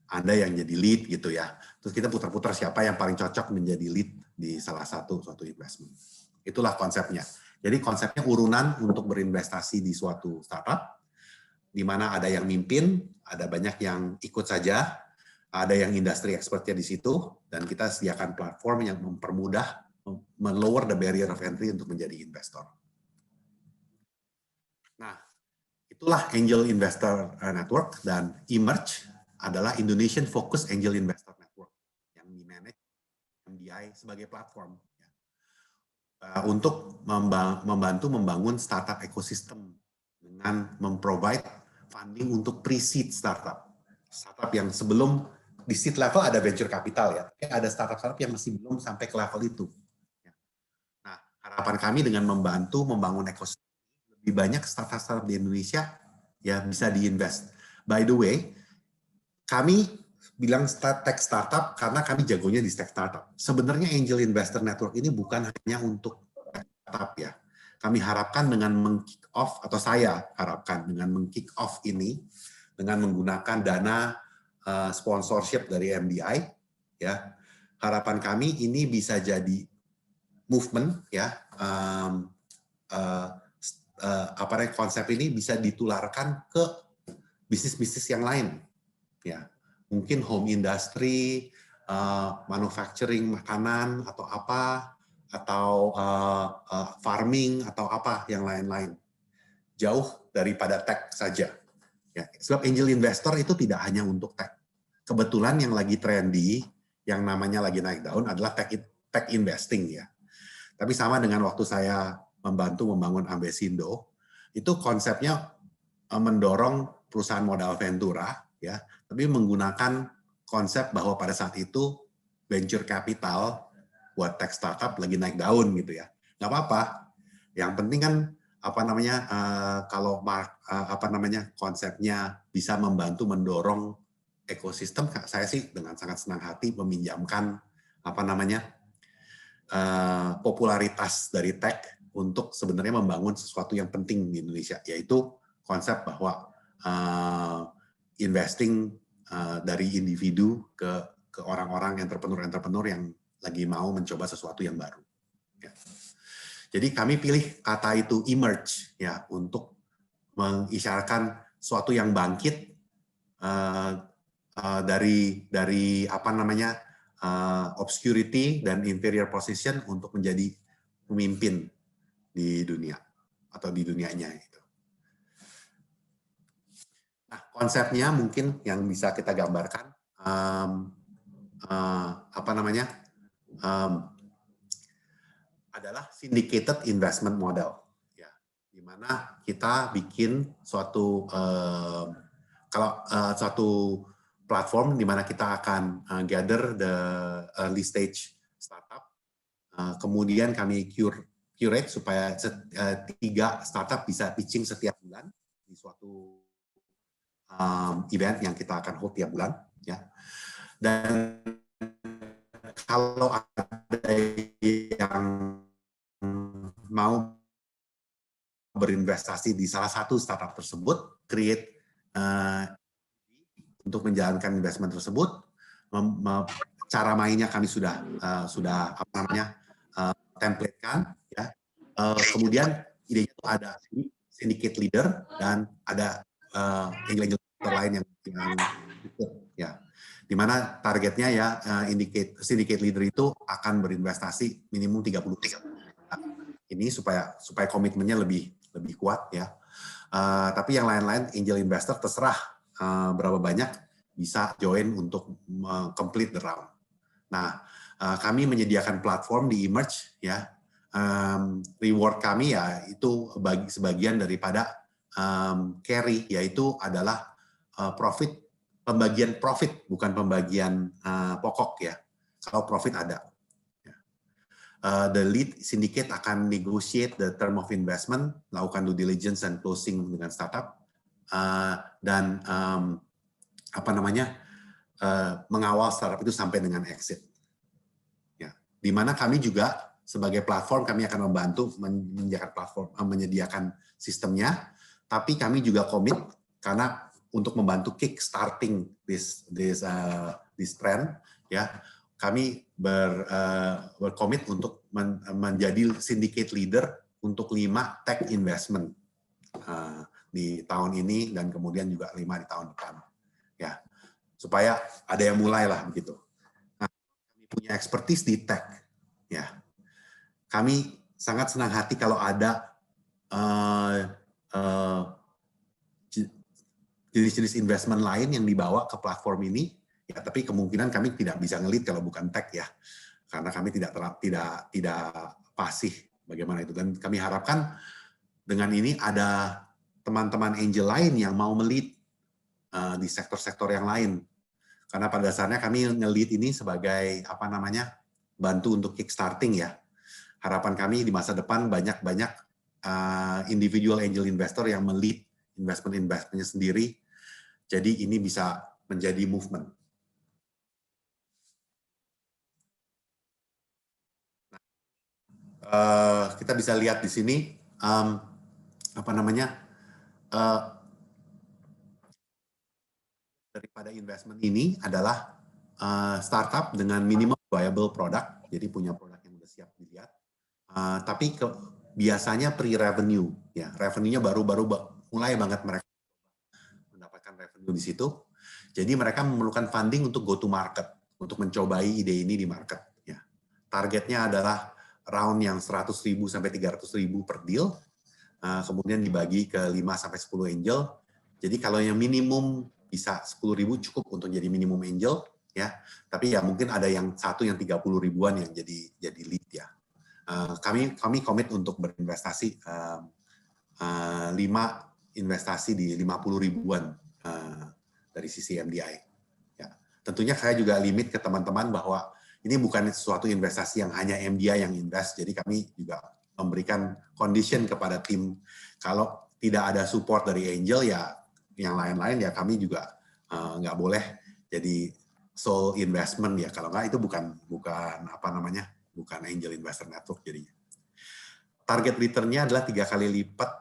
Anda yang jadi lead gitu ya. Terus kita putar-putar siapa yang paling cocok menjadi lead di salah suatu investment. Itulah konsepnya. Jadi konsepnya urunan untuk berinvestasi di suatu startup, di mana ada yang mimpin, ada banyak yang ikut saja, ada yang industri expertnya di situ, dan kita sediakan platform yang mempermudah, melower the barrier of entry untuk menjadi investor. Nah, itulah Angel Investor Network, dan Emerge adalah Indonesian Focus Angel Investor Network yang dimanage MDI sebagai platform untuk membantu membangun startup ekosistem dengan memprovide funding untuk pre-seed startup yang sebelum di seed level ada venture capital ya, tapi ada startup yang masih belum sampai ke level itu. Nah, harapan kami dengan membantu membangun ekosistem lebih banyak startup di Indonesia ya bisa diinvest. By the way, kami bilang tech startup karena kami jagonya di tech startup. Sebenarnya Angel Investor Network ini bukan hanya untuk startup ya. Kami harapkan dengan meng-kick off, atau saya harapkan dengan meng-kick off ini, dengan menggunakan dana sponsorship dari MDI, ya, harapan kami ini bisa jadi movement ya. Konsep ini bisa ditularkan ke bisnis-bisnis yang lain, ya, mungkin home industry, manufacturing makanan atau apa, atau farming atau apa yang lain-lain, jauh daripada tech saja. Ya, sebab angel investor itu tidak hanya untuk tech. Kebetulan yang lagi trendy, yang namanya lagi naik daun adalah tech investing ya. Tapi sama dengan waktu saya membantu membangun Ambesindo, itu konsepnya mendorong perusahaan modal ventura, ya, tapi menggunakan konsep bahwa pada saat itu venture capital buat tech startup lagi naik daun gitu ya. Nggak apa-apa. Yang penting kan kalau konsepnya bisa membantu mendorong ekosistem, saya sih dengan sangat senang hati meminjamkan popularitas dari tech untuk sebenarnya membangun sesuatu yang penting di Indonesia, yaitu konsep bahwa investing dari individu ke orang-orang entrepreneur yang lagi mau mencoba sesuatu yang baru. Ya. Jadi kami pilih kata itu emerge ya untuk mengisyaratkan sesuatu yang bangkit dari obscurity dan inferior position untuk menjadi pemimpin di dunia atau di dunianya itu. Nah, konsepnya mungkin yang bisa kita gambarkan adalah syndicated investment model, ya, di mana kita bikin suatu platform di mana kita akan gather the early stage startup, kemudian kami curate supaya 3 startup bisa pitching setiap bulan di suatu event yang kita akan hold tiap bulan, ya. Dan kalau ada yang mau berinvestasi di salah satu startup tersebut, create untuk menjalankan investment tersebut, cara mainnya kami sudah apa namanya template-kan, ya. Kemudian idenya itu ada syndicate leader dan ada angel lain yang ikut, ya. Di mana targetnya ya syndicate leader itu akan berinvestasi minimum 30%. Ini supaya komitmennya lebih kuat, ya. Tapi yang lain-lain angel investor terserah berapa banyak bisa join untuk complete the round. Nah, kami menyediakan platform di Emerge, ya. Reward kami ya itu sebagian daripada carry, yaitu adalah pembagian profit, bukan pembagian pokok, ya. Kalau profit ada. The lead syndicate akan negotiate the term of investment, lakukan due diligence dan closing dengan startup, dan apa namanya mengawal startup itu sampai dengan exit. Ya. Di mana kami juga sebagai platform kami akan membantu menyediakan sistemnya, tapi kami juga komit karena untuk membantu kickstarting this trend, ya. Kami berkomit untuk menjadi syndicate leader untuk 5 tech investment di tahun ini dan kemudian juga 5 di tahun depan, ya, supaya ada yang mulailah begitu. Nah, kami punya expertise di tech, ya. Kami sangat senang hati kalau ada jenis-jenis investment lain yang dibawa ke platform ini. Ya, tapi kemungkinan kami tidak bisa ngelit kalau bukan tech, ya, karena kami tidak pasif bagaimana itu. Dan kami harapkan dengan ini ada teman-teman angel lain yang mau melit di sektor-sektor yang lain. Karena pada dasarnya kami ngelit ini sebagai apa namanya bantu untuk kickstarting, ya. Harapan kami di masa depan banyak individual angel investor yang melit investmentnya sendiri. Jadi ini bisa menjadi movement. Kita bisa lihat di sini apa namanya daripada investment ini adalah startup dengan minimum viable product, jadi punya produk yang sudah siap dilihat, tapi biasanya pre-revenue, ya, revenue-nya baru mulai banget mereka mendapatkan revenue di situ, jadi mereka memerlukan funding untuk go to market, untuk mencobai ide ini di market, ya. Targetnya adalah round yang 100.000 sampai 300.000 per deal, kemudian dibagi ke 5 sampai 10 angel. Jadi kalau yang minimum bisa 10.000 cukup untuk jadi minimum angel, ya. Tapi ya mungkin ada yang 30 ribuan yang jadi lead, ya. Kami komit untuk berinvestasi 5 investasi di 50 ribuan dari sisi MDI. Ya. Tentunya saya juga limit ke teman-teman bahwa ini bukan sesuatu investasi yang hanya MDI yang invest, jadi kami juga memberikan condition kepada tim. Kalau tidak ada support dari angel, ya yang lain-lain ya kami juga nggak boleh jadi sole investment, ya. Kalau nggak itu bukan apa namanya, bukan angel investor network jadinya. Target return-nya adalah 3 kali lipat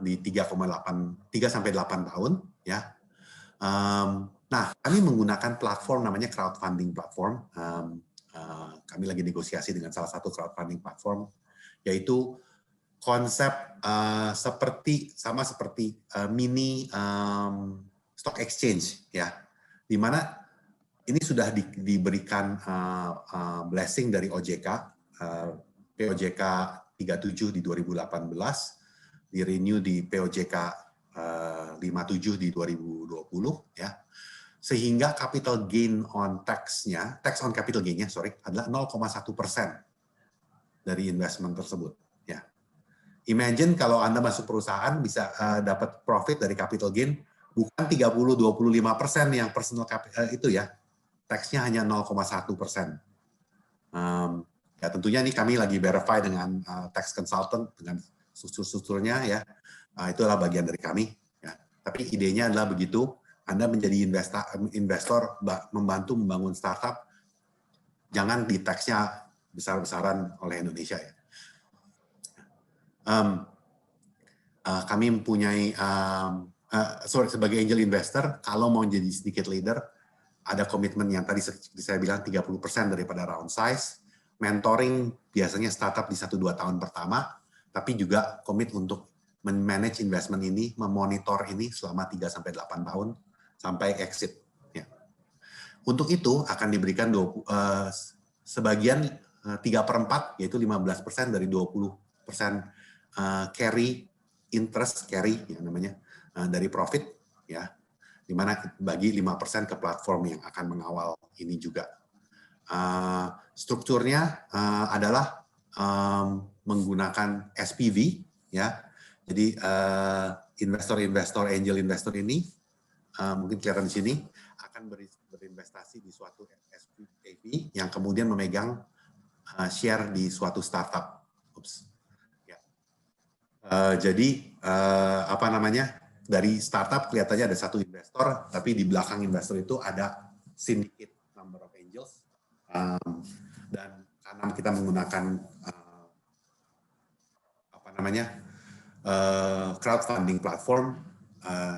di 3 sampai 8 tahun, ya. Nah, kami menggunakan platform namanya crowdfunding platform. Kami lagi negosiasi dengan salah satu crowdfunding platform, yaitu konsep sama seperti mini stock exchange, ya, di mana ini sudah diberikan blessing dari OJK, POJK 37 di 2018, di renew di POJK 57 di 2020, ya. Sehingga capital gain on tax-nya, tax on capital gain-nya, adalah 0,1% dari investment tersebut, ya. Imagine kalau Anda masuk perusahaan bisa dapat profit dari capital gain bukan 30-25% yang personal capital itu, ya. Tax-nya hanya 0,1%. Ya tentunya ini kami lagi verify dengan tax consultant dengan strukturnya, ya. Itu adalah bagian dari kami, ya. Tapi idenya adalah begitu, Anda menjadi investor membantu membangun startup, jangan di tax-nya besar-besaran oleh Indonesia ya. Kami mempunyai, sebagai angel investor, kalau mau jadi sedikit leader, ada komitmen yang tadi saya bilang 30% daripada round size, mentoring biasanya startup di 1-2 tahun pertama, tapi juga komit untuk manage investment ini, memonitor ini selama 3-8 tahun sampai exit. Ya. Untuk itu akan diberikan sebagian 3/4, yaitu 15% dari 20% carry, interest carry yang namanya dari profit, ya, di mana bagi 5% ke platform yang akan mengawal ini juga. Strukturnya adalah menggunakan SPV, ya. Jadi investor-investor, angel investor ini mungkin kelihatan di sini akan berinvestasi di suatu SPV yang kemudian memegang share di suatu startup. Ya. Jadi apa namanya, dari startup kelihatannya ada satu investor, tapi di belakang investor itu ada syndicate number of angels, dan karena kita menggunakan apa namanya, crowdfunding platform,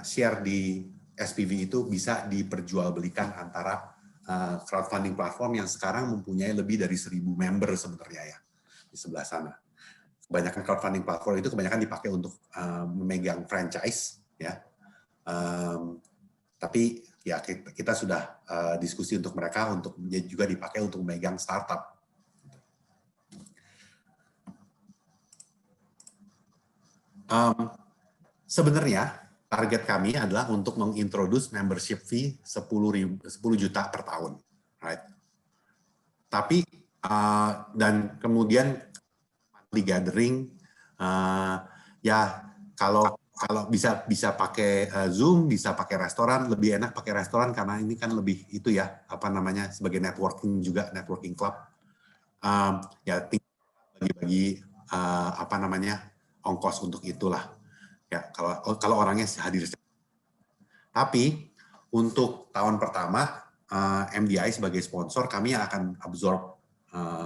share di SPV itu bisa diperjualbelikan antara crowdfunding platform yang sekarang mempunyai lebih dari 1.000 member sebenarnya ya di sebelah sana. Kebanyakan crowdfunding platform itu kebanyakan dipakai untuk memegang franchise ya, tapi ya kita sudah diskusi untuk mereka untuk juga dipakai untuk memegang startup. Sebenarnya target kami adalah untuk mengintroduce membership fee 10 juta per tahun, right? Tapi dan kemudian monthly gathering, ya kalau bisa pakai Zoom, bisa pakai restoran, lebih enak pakai restoran karena ini kan lebih itu ya, apa namanya, sebagai networking juga, networking club. Ya bagi-bagi apa namanya, ongkos untuk itulah. Ya, kalau orangnya hadir. Tapi untuk tahun pertama MDI sebagai sponsor, kami akan absorb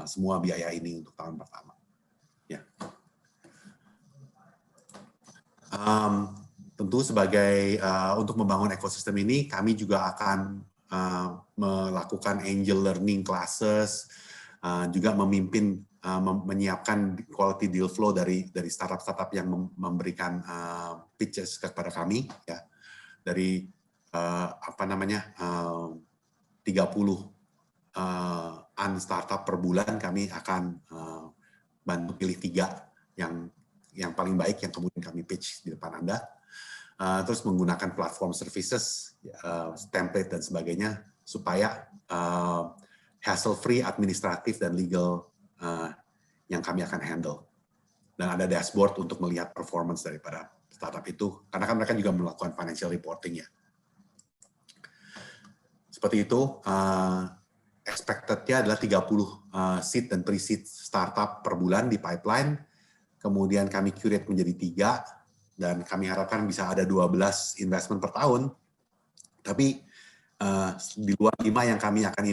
semua biaya ini untuk tahun pertama. Ya. Tentu sebagai untuk membangun ekosistem ini, kami juga akan melakukan angel learning classes, juga memimpin menyiapkan quality deal flow dari startup-startup yang memberikan pitches kepada kami ya, dari apa namanya 30 startup per bulan, kami akan bantu pilih 3 yang paling baik yang kemudian kami pitch di depan Anda, terus menggunakan platform services, template dan sebagainya supaya hassle free, administratif dan legal yang kami akan handle. Dan ada dashboard untuk melihat performance daripada startup itu, karena kan mereka juga melakukan financial reporting ya. Seperti itu, expected-nya adalah 30 seed dan pre-seed startup per bulan di pipeline, kemudian kami curate menjadi 3, dan kami harapkan bisa ada 12 investment per tahun, tapi di luar 5 yang kami akan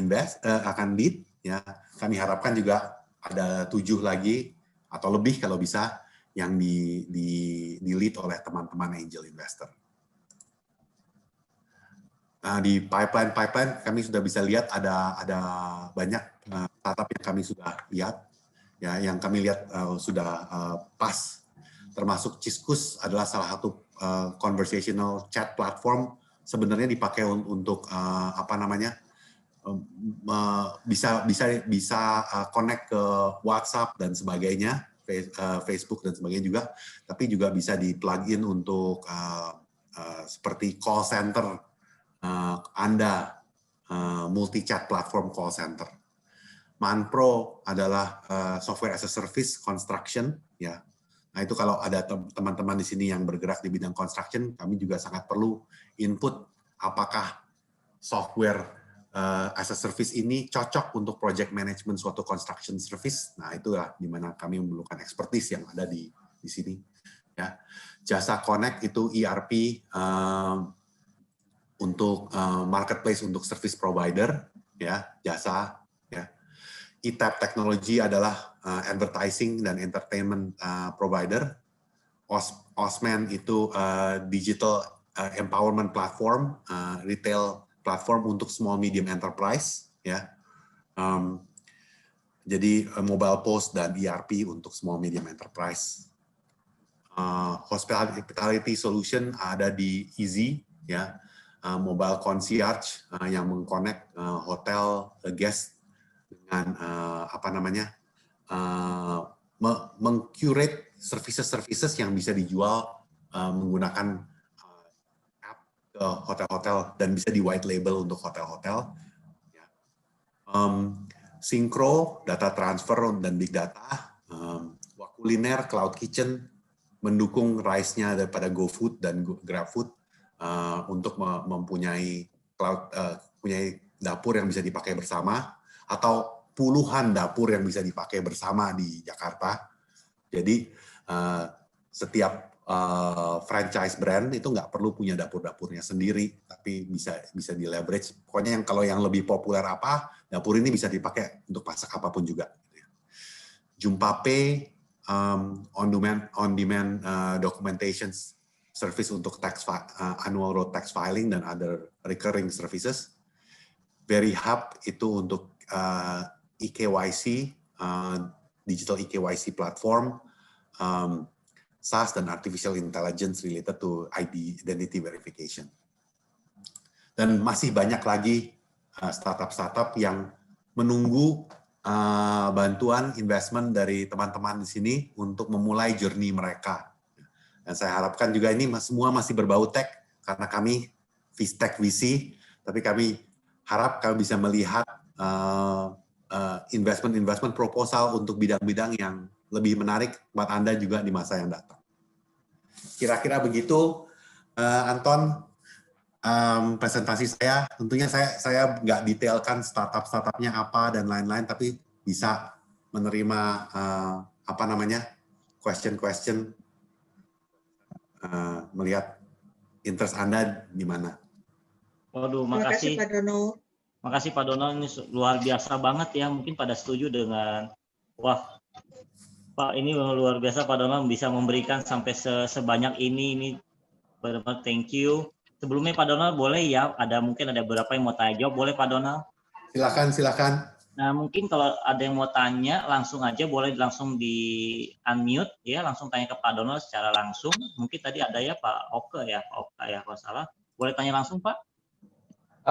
akan lead, ya, kami harapkan juga ada 7 lagi atau lebih kalau bisa yang di lead oleh teman-teman angel investor. Di pipeline kami sudah bisa lihat ada banyak startup yang kami sudah lihat, ya, yang kami lihat sudah pas, termasuk Ciskus adalah salah satu conversational chat platform, sebenarnya dipakai untuk apa namanya, bisa connect ke WhatsApp dan sebagainya, Facebook dan sebagainya juga, tapi juga bisa di-plug-in untuk seperti call center Anda, multi-chat platform call center. Manpro adalah software as a service construction, ya. Nah itu kalau ada teman-teman di sini yang bergerak di bidang construction, kami juga sangat perlu input apakah software as a service ini cocok untuk project management suatu construction service. Nah itulah di mana kami memerlukan expertise yang ada di sini. Ya. Jasa Connect itu ERP untuk marketplace untuk service provider, ya, jasa. Ya. ETAP Technology adalah advertising dan entertainment provider. Osman itu digital empowerment platform, retail platform untuk small medium enterprise, ya. Jadi mobile post dan ERP untuk small medium enterprise. Hospitality solution ada di Easy, ya, mobile concierge yang mengconnect hotel guest dengan mengcurate services yang bisa dijual menggunakan app ke hotel-hotel dan bisa di white label untuk hotel-hotel. Syncro, data transfer dan big data. Wakuliner, cloud kitchen, mendukung rise-nya daripada GoFood dan GrabFood untuk mempunyai punya dapur yang bisa dipakai bersama atau puluhan dapur yang bisa dipakai bersama di Jakarta. Jadi setiap franchise brand itu nggak perlu punya dapur-dapurnya sendiri, tapi bisa di leverage. Pokoknya kalau yang lebih populer apa, dapur ini bisa dipakai untuk masak apapun juga. JumpaPay, on demand documentation service untuk annual road tax filing dan other recurring services. VeryHub itu untuk eKYC, digital eKYC platform, SaaS dan artificial intelligence related to identity verification. Dan masih banyak lagi startup-startup yang menunggu bantuan investment dari teman-teman di sini untuk memulai journey mereka. Dan saya harapkan juga ini semua masih berbau tech karena kami Vistech VC, tapi kami harap kami bisa melihat investment proposal untuk bidang-bidang yang lebih menarik buat Anda juga di masa yang datang. Kira-kira begitu, Anton. Presentasi saya, tentunya saya nggak detailkan startup-startupnya apa dan lain-lain, tapi bisa menerima question melihat interest Anda di mana. Waduh, makasih Pak Dono. Makasih Pak Dono, ini luar biasa banget ya. Mungkin pada setuju dengan wah Pak, ini luar biasa Pak Dono bisa memberikan sampai sebanyak ini benar-benar thank you. Sebelumnya Pak Donald boleh ya, mungkin ada beberapa yang mau tanya jawab, boleh Pak Donald? Silakan. Nah mungkin kalau ada yang mau tanya langsung aja, boleh langsung di unmute ya, langsung tanya ke Pak Donald secara langsung. Mungkin tadi ada ya Pak Oke ya, kalau salah, boleh tanya langsung Pak?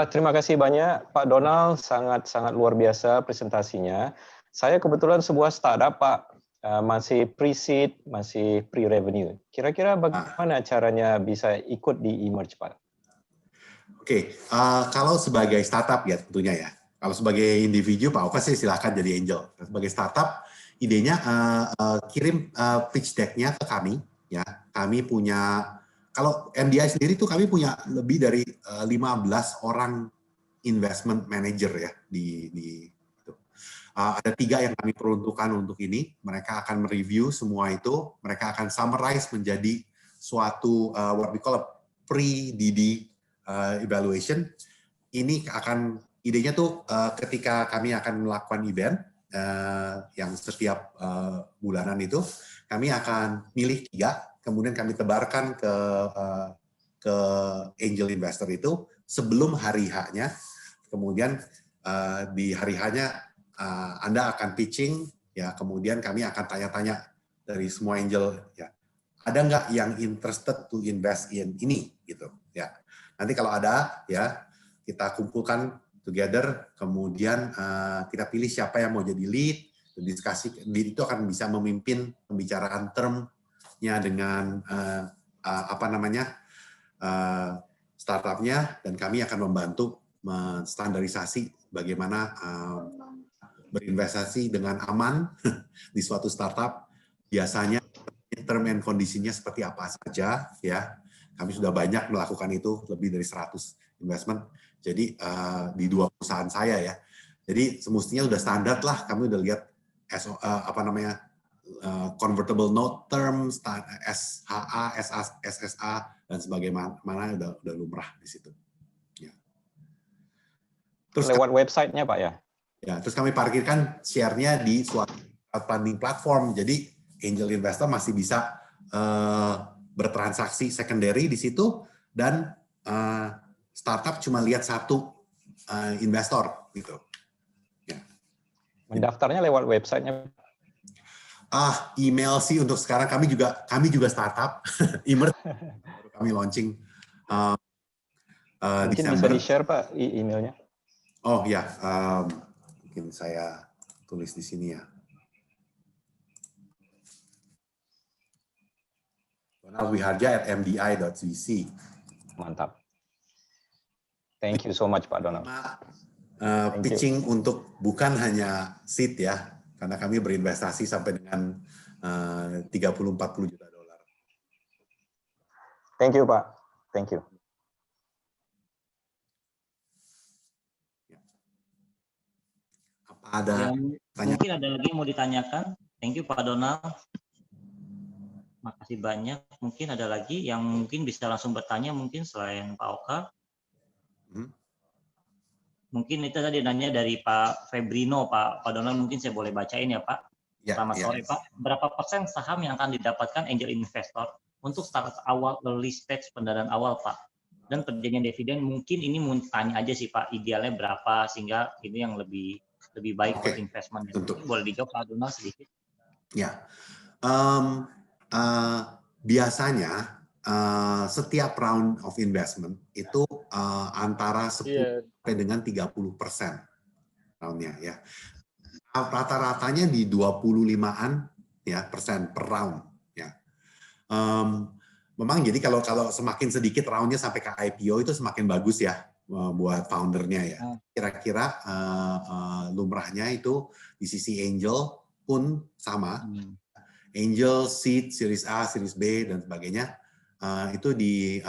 Terima kasih banyak Pak Donald, sangat luar biasa presentasinya. Saya kebetulan sebuah startup Pak, masih pre-seed, masih pre-revenue. Kira-kira bagaimana caranya bisa ikut di eMERGE, Pak? Oke, kalau sebagai startup ya tentunya ya. Kalau sebagai individu, Pak Oka sih silahkan jadi angel. Sebagai startup, idenya kirim pitch deck-nya ke kami. Ya, kami punya, kalau MDI sendiri tuh kami punya lebih dari 15 orang investment manager ya di ada 3 yang kami peruntukkan untuk ini. Mereka akan mereview semua itu. Mereka akan summarize menjadi suatu what we call a pre-DD evaluation. Ini idenya tuh ketika kami akan melakukan event yang setiap bulanan itu, kami akan milih 3, kemudian kami tebarkan ke angel investor itu sebelum hari H-nya. Kemudian di hari H-nya Anda akan pitching, ya, kemudian kami akan tanya-tanya dari semua angel, ya, ada nggak yang interested to invest in ini, gitu, ya. Nanti kalau ada, ya, kita kumpulkan together, kemudian kita pilih siapa yang mau jadi lead, diskusi, lead itu akan bisa memimpin pembicaraan termnya dengan startupnya, dan kami akan membantu menstandarisasi bagaimana berinvestasi dengan aman di suatu startup. Biasanya term and kondisinya seperti apa saja, ya. Kami sudah banyak melakukan itu, lebih dari 100 investment. Jadi di 2 perusahaan saya ya. Jadi semestinya sudah standar lah, kami udah lihat convertible note term, SHA, SSA dan sebagaimana udah lumrah di situ. Ya. Terus lewat websitenya Pak ya? Ya, terus kami parkirkan share-nya di suatu crowdfunding platform. Jadi angel investor masih bisa bertransaksi secondary di situ dan startup cuma lihat satu investor gitu. Ya. Mendaftarnya lewat websitenya? Email sih untuk sekarang kami juga startup, Emerge baru kami launching Mungkin Desember. bisa di-share Pak emailnya? Oh ya, mungkin saya tulis di sini ya. donaldwiharja@mdi.cc. Mantap. Thank you so much Pak Donald. Pitching untuk bukan hanya seed ya, karena kami berinvestasi sampai dengan 30-40 juta dolar. Thank you Pak. Thank you. Apa ada mungkin ada lagi yang mau ditanyakan? Thank you Pak Donald. Makasih banyak. Mungkin ada lagi yang mungkin bisa langsung bertanya mungkin selain Pak Oka. Mungkin itu tadi nanya dari Pak Febrino, Pak Donald, mungkin saya boleh bacain ya Pak. Selamat sore Pak. Berapa persen saham yang akan didapatkan angel investor untuk startup awal, early stage pendanaan awal Pak? Dan perjanjian dividen mungkin ini mau tanya aja sih Pak, idealnya berapa sehingga ini yang lebih baik buat investment. Boleh dijawab Pak Donald sedikit? Ya, biasanya setiap round of investment itu antara 10 sampai dengan 30% roundnya ya. Rata-ratanya di 25-an ya persen per round ya. Memang jadi kalau semakin sedikit roundnya sampai ke IPO itu semakin bagus ya buat foundernya ya. Kira-kira lumrahnya itu di sisi angel pun sama. Angel, seed, series A, series B dan sebagainya itu di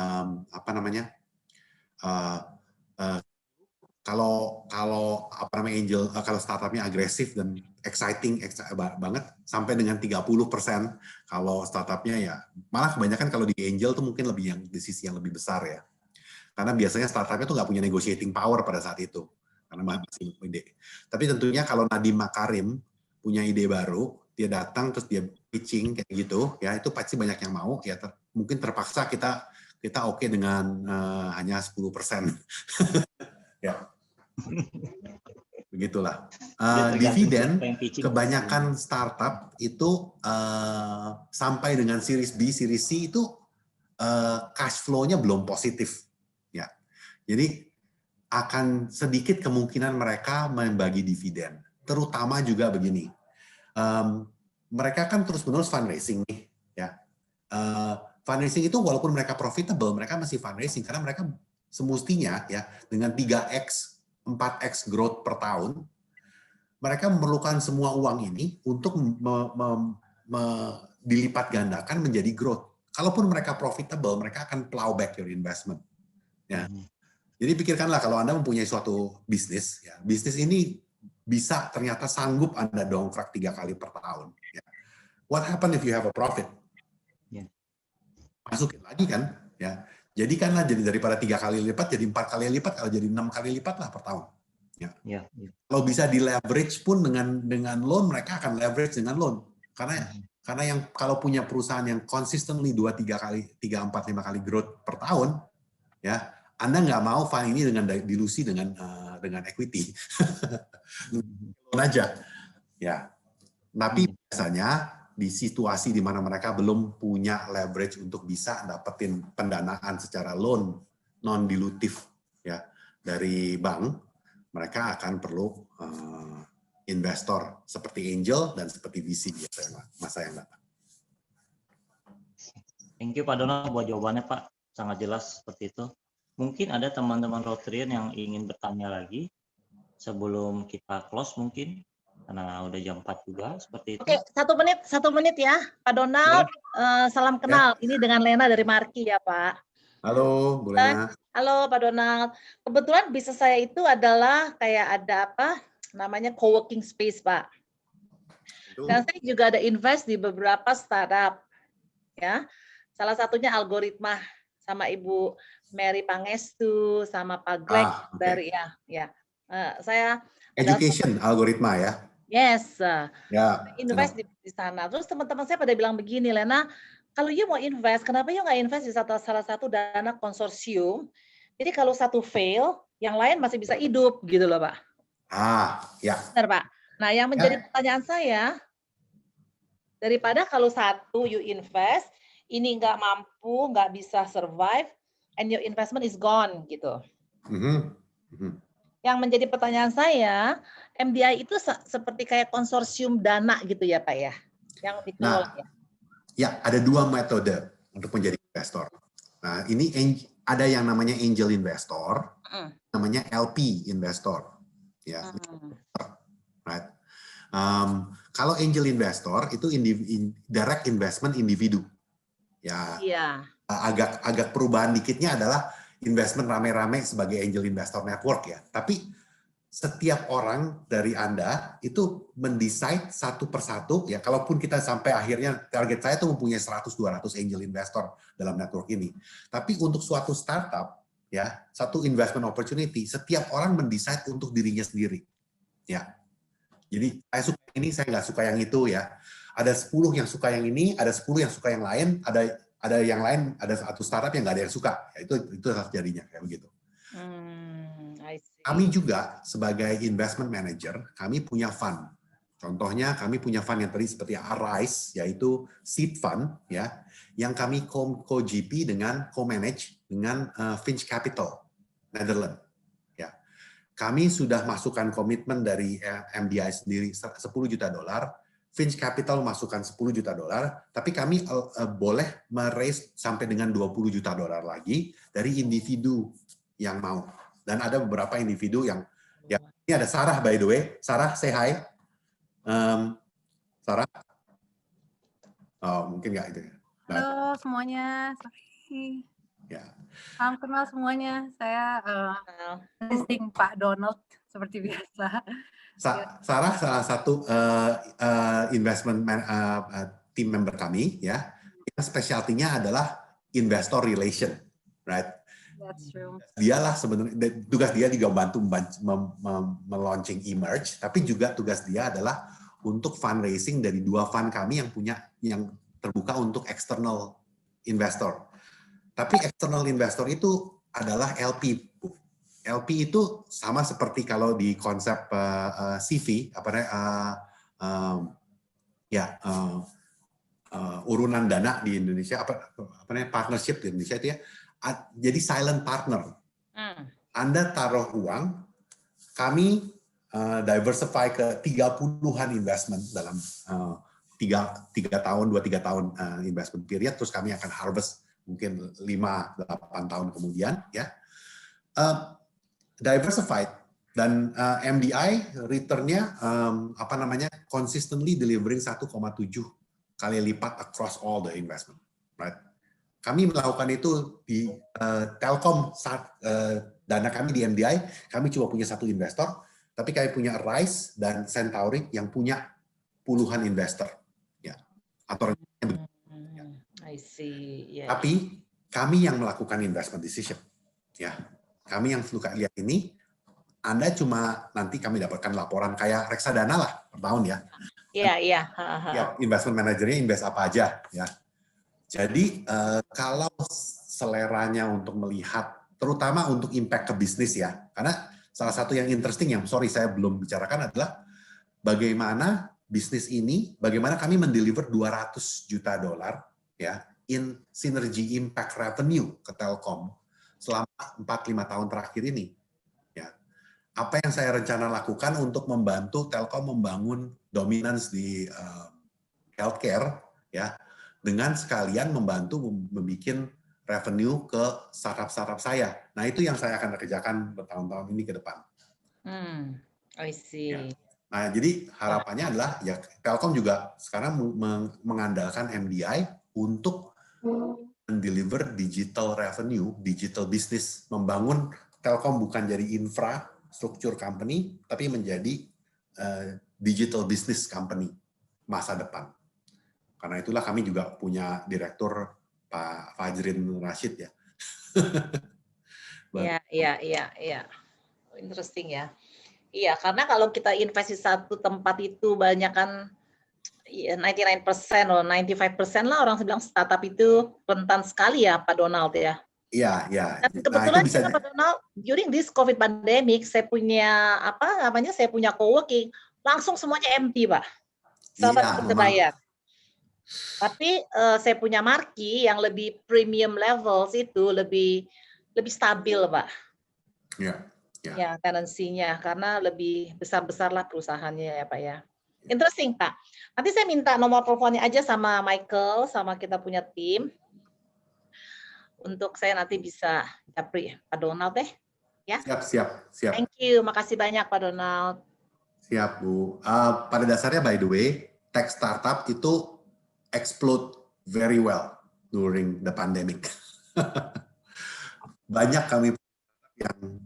kalau angel kalau startupnya agresif dan exciting banget sampai dengan 30%. Kalau startupnya ya malah kebanyakan kalau di angel tuh mungkin lebih yang di sisi yang lebih besar ya. Karena biasanya startupnya tuh nggak punya negotiating power pada saat itu karena masih ide. Tapi tentunya kalau Nadiem Makarim punya ide baru, dia datang terus dia pitching kayak gitu ya, itu pasti banyak yang mau ya. Mungkin terpaksa kita oke dengan hanya 10%. Ya. Begitulah. Dividen kebanyakan startup itu sampai dengan series B, series C itu cash flow-nya belum positif ya. Jadi akan sedikit kemungkinan mereka membagi dividen. Terutama juga begini. Mereka kan terus-menerus fundraising nih ya. Fundraising itu walaupun mereka profitable, mereka masih fundraising karena mereka semestinya ya dengan 3x, 4x growth per tahun, mereka memerlukan semua uang ini untuk dilipat gandakan menjadi growth. Kalaupun mereka profitable, mereka akan plow back your investment. Ya. Jadi pikirkanlah kalau Anda mempunyai suatu bisnis, ya, bisnis ini bisa ternyata sanggup Anda dongkrak 3 kali per tahun. Ya. What happen if you have a profit? Masukin lagi kan, ya. Jadikanlah jadi daripada 3 kali lipat jadi 4 kali lipat, kalau jadi 6 kali lipat lah per tahun. Ya. Kalau bisa di leverage pun dengan loan, mereka akan leverage dengan loan. Karena yang kalau punya perusahaan yang consistently 2, 3 kali, 3, 4, 5 kali growth per tahun, ya Anda nggak mau fund ini dengan dilusi dengan equity. Loan aja. Ya. Tapi biasanya di situasi di mana mereka belum punya leverage untuk bisa dapetin pendanaan secara loan non dilutif ya dari bank, mereka akan perlu investor seperti angel dan seperti VC biasanya masa yang datang. Thank you Pak Donald buat jawabannya Pak, sangat jelas seperti itu. Mungkin ada teman-teman Rotarian yang ingin bertanya lagi sebelum kita close mungkin. Karena udah jam 4 juga seperti itu. Oke, 1 menit ya, Pak Donald. Salam kenal. Ini dengan Lena dari Marki ya, Pak. Halo, Bu Lena. Halo, Pak Donald. Kebetulan bisnis saya itu adalah kayak ada namanya co-working space, Pak. Dan saya juga ada invest di beberapa startup, ya. Salah satunya Algoritma sama Ibu Mary Pangestu sama Pak Greg dari ya. Saya education Algoritma ya. Yes, Ya. invest di sana. Terus teman-teman saya pada bilang begini, Lena, kalau you mau invest, kenapa you nggak invest di salah satu dana konsorsium? Jadi kalau satu fail, yang lain masih bisa hidup, gitu loh, Pak. Ya. Benar, Pak. Nah, yang menjadi pertanyaan saya, daripada kalau satu you invest, ini nggak mampu, nggak bisa survive, and your investment is gone, gitu. Yang menjadi pertanyaan saya, MDI itu seperti kayak konsorsium dana gitu ya, Pak ya? Yang dikelola ya? Ya, ada dua metode untuk menjadi investor. Nah, ini ada yang namanya angel investor, namanya LP investor. Ya, right. Kalau angel investor itu direct investment individu. Ya, agak perubahan dikitnya adalah investment rame-rame sebagai angel investor network ya. Tapi setiap orang dari Anda itu mendesain satu persatu ya, kalaupun kita sampai akhirnya target saya itu mempunyai 100-200 angel investor dalam network ini. Tapi untuk suatu startup ya, satu investment opportunity, setiap orang mendesain untuk dirinya sendiri. Ya. Jadi saya suka ini, saya nggak suka yang itu ya. Ada 10 yang suka yang ini, ada 10 yang suka yang lain, ada yang lain, ada satu startup yang nggak ada yang suka. Ya, itu jadinya kayak begitu. Kami juga sebagai investment manager, kami punya fund. Contohnya kami punya fund yang tadi seperti Arise, yaitu seed fund, ya, yang kami co-GP dengan co-manage dengan Finch Capital, Netherlands. Ya. Kami sudah masukkan komitmen dari MDI sendiri $10 juta, Finch Capital masukkan $10 juta, tapi kami boleh meraise sampai dengan $20 juta lagi dari individu yang mau. Dan ada beberapa individu yang ini ada Sarah by the way. Sarah, say hi. Sarah? Oh, mungkin nggak itu. Halo semuanya, sorry. Ya. Salam kenal semuanya. Saya assisting Pak Donald seperti biasa. Sarah salah satu investment team member kami ya. Specialty-nya adalah investor relation, right? That's true. Dialah sebenarnya tugas dia juga bantu melaunching Emerge, tapi juga tugas dia adalah untuk fundraising dari 2 fund kami yang terbuka untuk external investor. Tapi external investor itu adalah LP. LP itu sama seperti kalau di konsep CV urunan dana di Indonesia partnership di Indonesia itu ya. Jadi silent partner. Anda taruh uang, kami diversify ke 30-an investment dalam 3 tahun, 2-3 tahun investment period, terus kami akan harvest mungkin 5-8 tahun kemudian. Ya, diversified dan MDI return-nya consistently delivering 1,7 kali lipat across all the investment, right? Kami melakukan itu di Telkom saat dana kami di MDI, kami cuma punya 1 investor, tapi kami punya Rise dan Centauri yang punya puluhan investor, ya. Atau I see. Yeah. Tapi kami yang melakukan investment decision, ya. Kami yang suka lihat ini, Anda cuma nanti kami dapatkan laporan kayak reksadana lah per tahun ya. Iya. Ya, investment manajernya invest apa aja, ya. Jadi kalau seleranya untuk melihat, terutama untuk impact ke bisnis ya, karena salah satu yang interesting yang saya belum bicarakan adalah bagaimana bisnis ini, bagaimana kami mendeliver $200 juta ya in synergy impact revenue ke Telkom selama 4-5 tahun terakhir ini. Ya, apa yang saya rencana lakukan untuk membantu Telkom membangun dominance di healthcare, ya. Dengan sekalian membantu membuat revenue ke startup-startup saya. Nah, itu yang saya akan kerjakan bertahun-tahun ini ke depan. I see. Ya. Nah, jadi harapannya adalah ya Telkom juga sekarang mengandalkan MDI untuk mendeliver digital revenue, digital business, membangun Telkom bukan jadi infrastruktur company, tapi menjadi digital business company. masa depan. Karena itulah kami juga punya direktur Pak Fajrin Rashid ya. Iya. Interesting ya. Iya, karena kalau kita invest di satu tempat itu banyak kan 99% atau 95% lah orang bilang startup itu rentan sekali ya Pak Donald ya. Iya. Dan kebetulan juga Pak Donald, during this COVID pandemic, saya punya saya punya coworking, langsung semuanya empty Pak. Startup berbayar. Tapi saya punya marki yang lebih premium levels itu lebih stabil Pak. Iya. Ya, tendensinya karena lebih besar-besar lah perusahaannya ya Pak ya. Interesting Pak. Nanti saya minta nomor teleponnya aja sama Michael, sama kita punya tim. Untuk saya nanti bisa japri Pak Donald deh. Ya. Siap. Thank you, makasih banyak Pak Donald. Siap Bu. Pada dasarnya by the way, tech startup itu explode very well during the pandemic. Banyak kami yang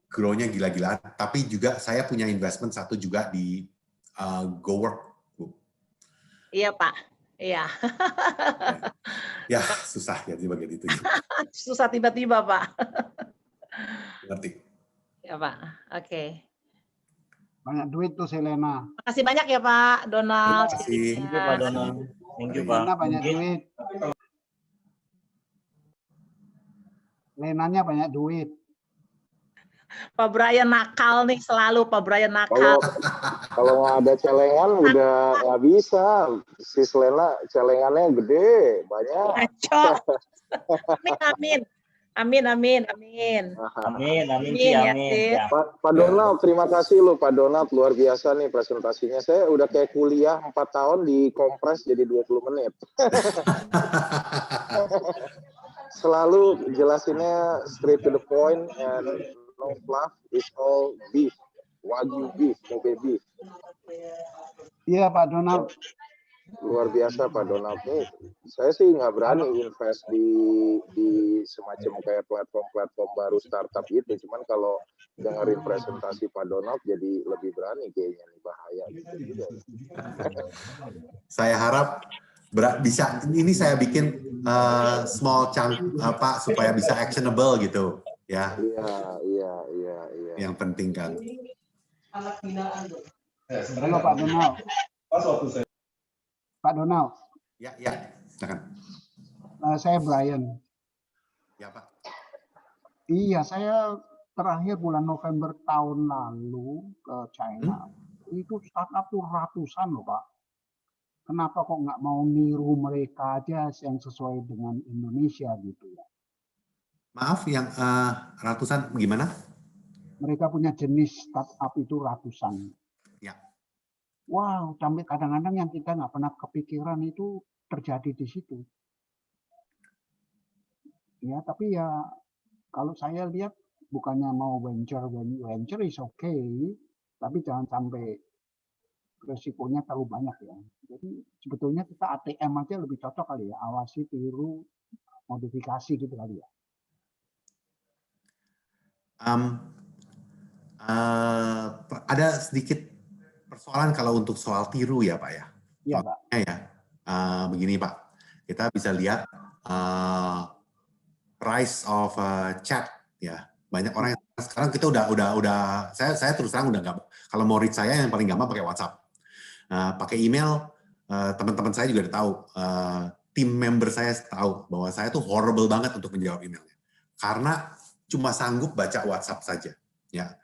grow-nya gila-gilaan, tapi juga saya punya investment satu juga di GoWork, Bu. Iya Pak, iya. Ya susah ya bagian itu. Susah tiba-tiba Pak. Ngerti. Ya Pak, oke. Banyak duit tuh Selena. Makasih banyak ya Pak Donald. Terima kasih. Thank you Pak Donald. Thank you Pak. Selena banyak duit. Lenanya banyak duit. Pak Brian nakal nih selalu Pak Brian nakal. Kalau nggak ada celengan udah nggak bisa. Si Selena celengannya gede, banyak. Amin. Ya. Pak Donald, terima kasih loh Pak Donald, luar biasa nih presentasinya. Saya udah kayak kuliah 4 tahun dikompres jadi 20 menit. Selalu jelasinnya straight to the point and no fluff, it's all beef, wagyu beef, Kobe beef. Iya Pak Donald. Luar biasa Pak Donald nih. Saya sih nggak berani invest di semacam kayak platform baru startup itu. Cuman kalau dengerin presentasi Pak Donald jadi lebih berani kayaknya nih, bahaya gitu juga. Saya harap bisa ini saya bikin small chunk Pak supaya bisa actionable gitu ya. Iya. Yang penting kan. Halo Pak Donald. Pak Donald. Ya, silakan. Saya Brian. Ya Pak. Iya, saya terakhir bulan November tahun lalu ke China. Itu startup tuh ratusan loh Pak. Kenapa kok nggak mau niru mereka aja yang sesuai dengan Indonesia gitu ya? Maaf, yang ratusan gimana? Mereka punya jenis startup itu ratusan. Ya. Wow, sampai kadang-kadang yang kita nggak pernah kepikiran itu terjadi di situ. Ya, tapi ya kalau saya lihat bukannya mau venture is okay, tapi jangan sampai resikonya terlalu banyak ya. Jadi sebetulnya kita ATM aja lebih cocok kali ya, awasi, tiru, modifikasi gitu kali ya. Ada sedikit persoalan kalau untuk soal tiru ya Pak ya. Iya Pak. Begini Pak, kita bisa lihat rise of chat ya. Banyak orang yang sekarang kita udah saya terus terang udah nggak, kalau mau reach saya yang paling gampang pakai WhatsApp. Pakai email, teman-teman saya juga udah tahu, tim member saya tahu bahwa saya tuh horrible banget untuk menjawab emailnya. Karena cuma sanggup baca WhatsApp saja. Ya.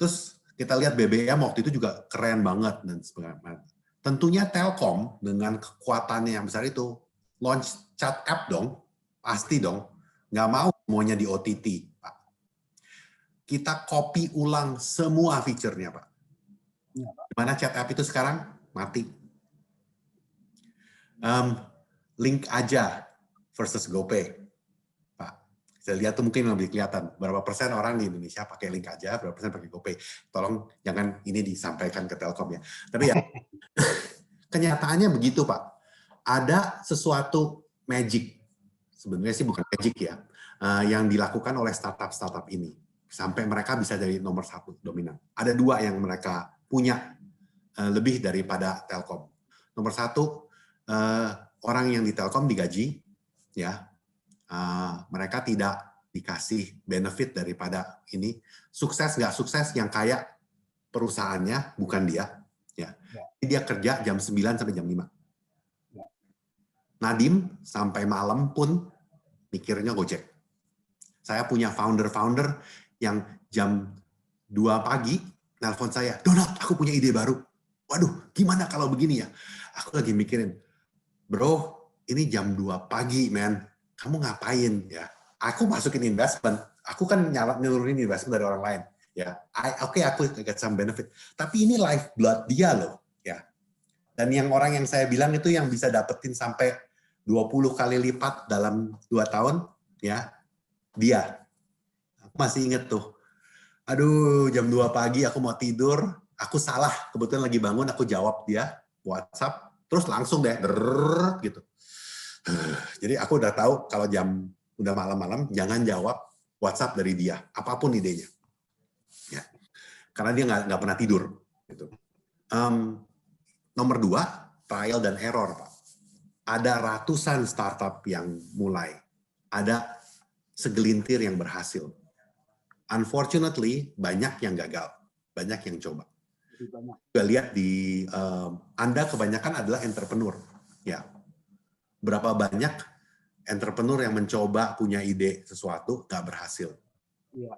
Terus kita lihat BBM waktu itu juga keren banget dan sebagainya. Tentunya Telkom dengan kekuatannya yang besar itu launch chat app dong, pasti dong. Nggak mau semuanya di OTT, Pak. Kita copy ulang semua fiturnya, Pak. Gimana chat app itu sekarang? Mati. Link aja versus GoPay. Saya lihat tuh mungkin lebih kelihatan berapa persen orang di Indonesia pakai link aja, berapa persen pakai GoPay. Tolong jangan ini disampaikan ke Telkom ya. Tapi ya kenyataannya begitu Pak. Ada sesuatu magic, sebenarnya sih bukan magic ya, yang dilakukan oleh startup ini sampai mereka bisa jadi nomor 1 dominan. Ada 2 yang mereka punya lebih daripada Telkom. Nomor satu, orang yang di Telkom digaji, ya, mereka tidak dikasih benefit daripada ini. Sukses nggak sukses, yang kaya perusahaannya, bukan dia. Ya. Dia kerja jam 9 sampai jam 5. Nadim sampai malam pun mikirnya Gojek. Saya punya founder-founder yang jam 2 pagi nelpon saya, Donald, aku punya ide baru. Waduh, gimana kalau begini ya? Aku lagi mikirin, bro, ini jam 2 pagi, man. Kamu ngapain ya? Aku masukin investment. Aku kan nyeluruhin investment dari orang lain. Ya, oke, aku get some benefit. Tapi ini lifeblood dia loh. Ya. Dan yang orang yang saya bilang itu yang bisa dapetin sampai 20 kali lipat dalam 2 tahun, ya, dia. Aku masih inget tuh. Aduh, jam 2 pagi aku mau tidur, aku salah, kebetulan lagi bangun, aku jawab dia, WhatsApp, terus langsung deh, gitu. Jadi aku udah tahu kalau jam udah malam-malam, jangan jawab WhatsApp dari dia, apapun idenya. Ya. Karena dia nggak pernah tidur. Gitu. Nomor 2, trial dan error, Pak. Ada ratusan startup yang mulai, ada segelintir yang berhasil. Unfortunately, banyak yang gagal, banyak yang coba. Kita lihat di Anda kebanyakan adalah entrepreneur, ya. Berapa banyak entrepreneur yang mencoba punya ide sesuatu nggak berhasil? Iya.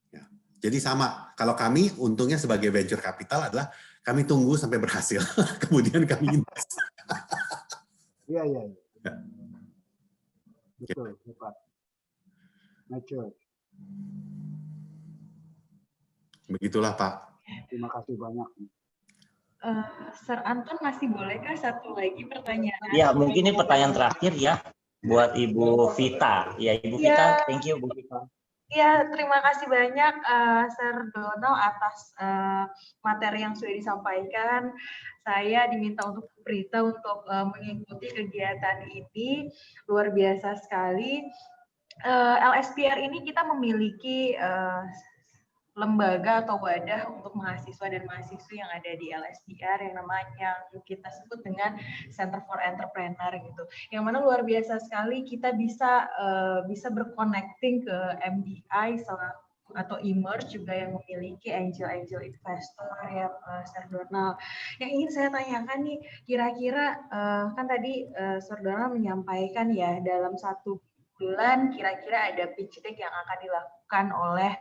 Ya. Jadi sama. Kalau kami untungnya sebagai venture capital adalah kami tunggu sampai berhasil, kemudian kami invest. Iya. Betul, hebat. Mature. Begitulah, Pak. Terima kasih banyak. Sir Anton masih bolehkah satu lagi pertanyaan? Ya, mungkin ini pertanyaan terakhir ya buat Ibu Vita. Ya, Ibu Vita, thank you, Bu Vita. Ya, terima kasih banyak Sir Donald atas materi yang sudah disampaikan. Saya diminta untuk berita untuk mengikuti kegiatan ini, luar biasa sekali. LSPR ini kita memiliki lembaga atau wadah untuk mahasiswa dan mahasiswi yang ada di LSPR yang namanya kita sebut dengan Center for Entrepreneur gitu. Yang mana luar biasa sekali kita bisa berconnecting ke MDI atau Emerge juga yang memiliki angel investor ya, Sir Donald. Yang ingin saya tanyakan nih, kira-kira kan tadi Sir Donald menyampaikan ya dalam 1 bulan kira-kira ada pitch deck yang akan dilakukan oleh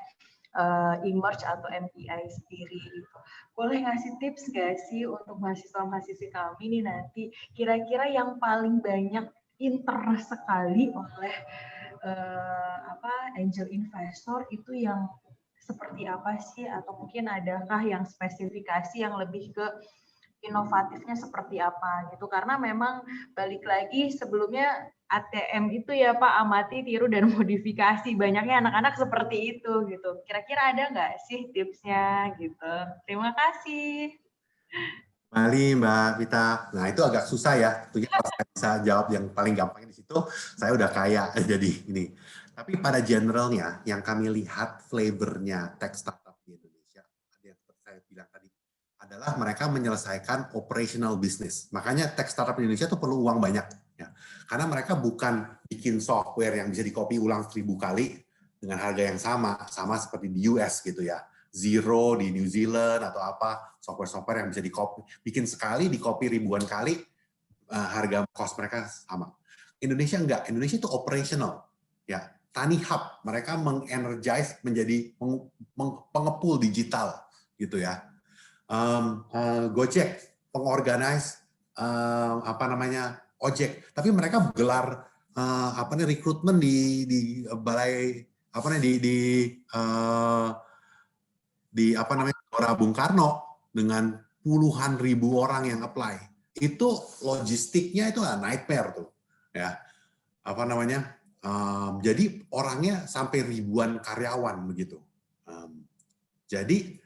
Emerge atau MPI sendiri gitu. Boleh ngasih tips nggak sih untuk mahasiswa-mahasiswi kami nih nanti kira-kira yang paling banyak interest sekali oleh angel investor itu yang seperti apa sih, atau mungkin adakah yang spesifikasi yang lebih ke inovatifnya seperti apa gitu, karena memang balik lagi sebelumnya ATM itu ya Pak, amati, tiru, dan modifikasi, banyaknya anak-anak seperti itu gitu. Kira-kira ada nggak sih tipsnya gitu? Terima kasih. Kembali Mbak Vita. Nah itu agak susah ya, tentunya kalau saya bisa jawab yang paling gampang di situ, saya udah kaya jadi ini. Tapi pada generalnya yang kami lihat flavornya tech startup di Indonesia, yang saya bilang tadi, adalah mereka menyelesaikan operational business. Makanya tech startup di Indonesia itu perlu uang banyak. Ya. Karena mereka bukan bikin software yang bisa di-copy ulang 1000 kali dengan harga yang sama seperti di US gitu ya. Zero di New Zealand atau apa, software-software yang bisa di-copy. Bikin sekali, di-copy ribuan kali, harga cost mereka sama. Indonesia enggak, Indonesia itu operational. Ya. Tani Hub, mereka mengenergize menjadi pengepul digital gitu ya. Gojek pengorganize ojek, tapi mereka gelar rekrutmen di balai Gelora Bung Karno dengan puluhan ribu orang yang apply. Itu logistiknya itu nightmare tuh ya. Jadi orangnya sampai ribuan karyawan begitu. Jadi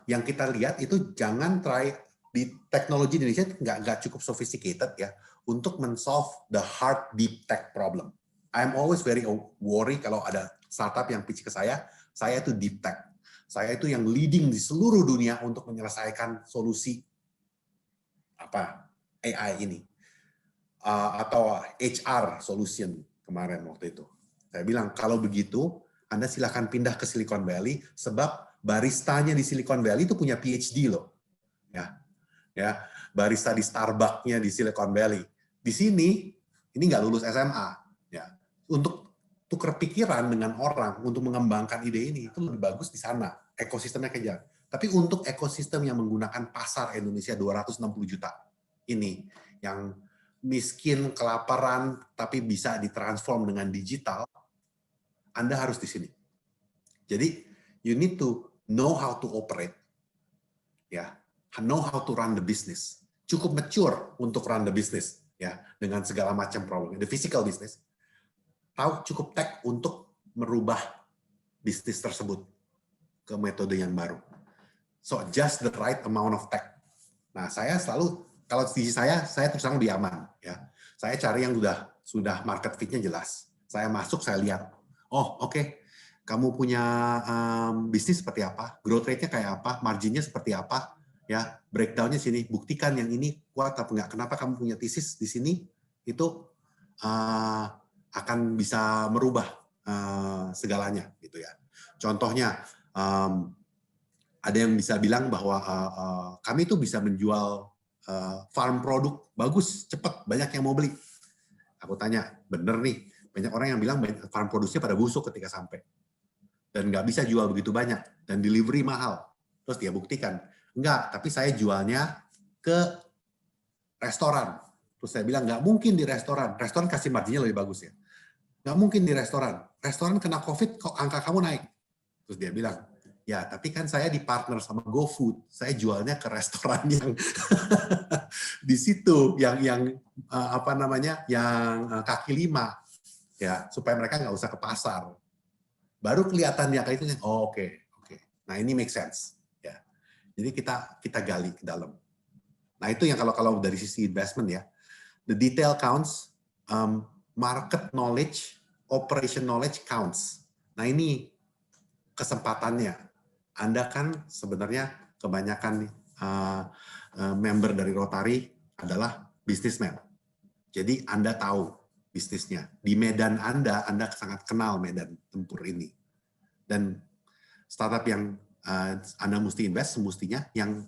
yang kita lihat itu jangan try di teknologi Indonesia nggak cukup sophisticated ya untuk men-solve the hard deep tech problem. I'm always very worry kalau ada startup yang pitch ke saya itu deep tech. Saya itu yang leading di seluruh dunia untuk menyelesaikan solusi AI ini atau HR solution kemarin waktu itu. Saya bilang kalau begitu Anda silahkan pindah ke Silicon Valley sebab baristanya di Silicon Valley itu punya PhD loh. Ya, barista di Starbucks-nya di Silicon Valley. Di sini ini nggak lulus SMA. Ya, untuk tukar pikiran dengan orang untuk mengembangkan ide ini itu lebih bagus di sana. Ekosistemnya kejar. Tapi untuk ekosistem yang menggunakan pasar Indonesia 260 juta ini yang miskin, kelaparan, tapi bisa ditransform dengan digital, Anda harus di sini. Jadi, you need to know how to operate, ya, know how to run the business. Cukup mature untuk run the business, ya, dengan segala macam problem. The physical business, tahu cukup tech untuk merubah bisnis tersebut ke metode yang baru. So, just the right amount of tech. Nah, saya selalu kalau di saya terus terang lebih aman, ya. Saya cari yang sudah market fit-nya jelas. Saya masuk, saya lihat. Oh, oke. Kamu punya bisnis seperti apa? Growth rate-nya kayak apa? Margin-nya seperti apa? Ya, breakdown-nya sini. Buktikan yang ini kuat apa enggak. Kenapa kamu punya thesis di sini? Itu akan bisa merubah segalanya, gitu ya. Contohnya, ada yang bisa bilang bahwa kami tuh bisa menjual farm produk bagus, cepat, banyak yang mau beli. Aku tanya, bener nih, banyak orang yang bilang farm produksinya pada busuk ketika sampai. Dan nggak bisa jual begitu banyak. Dan delivery mahal. Terus dia buktikan, enggak, tapi saya jualnya ke restoran. Terus saya bilang, nggak mungkin di restoran. Restoran kasih marginnya lebih bagus ya. Nggak mungkin di restoran. Restoran kena COVID, kok angka kamu naik? Terus dia bilang, ya, tapi kan saya di partner sama GoFood. Saya jualnya ke restoran yang di situ, yang apa namanya, yang kaki lima, ya, supaya mereka nggak usah ke pasar. Baru kelihatan ya kayak itu. Oh, oke. Nah, ini make sense. Ya, jadi kita gali ke dalam. Nah, itu yang kalau dari sisi investment ya, the detail counts, market knowledge, operation knowledge counts. Nah, ini kesempatannya. Anda kan sebenarnya kebanyakan member dari Rotary adalah businessman. Jadi Anda tahu bisnisnya. Di medan Anda sangat kenal medan tempur ini. Dan startup yang Anda mesti invest semestinya yang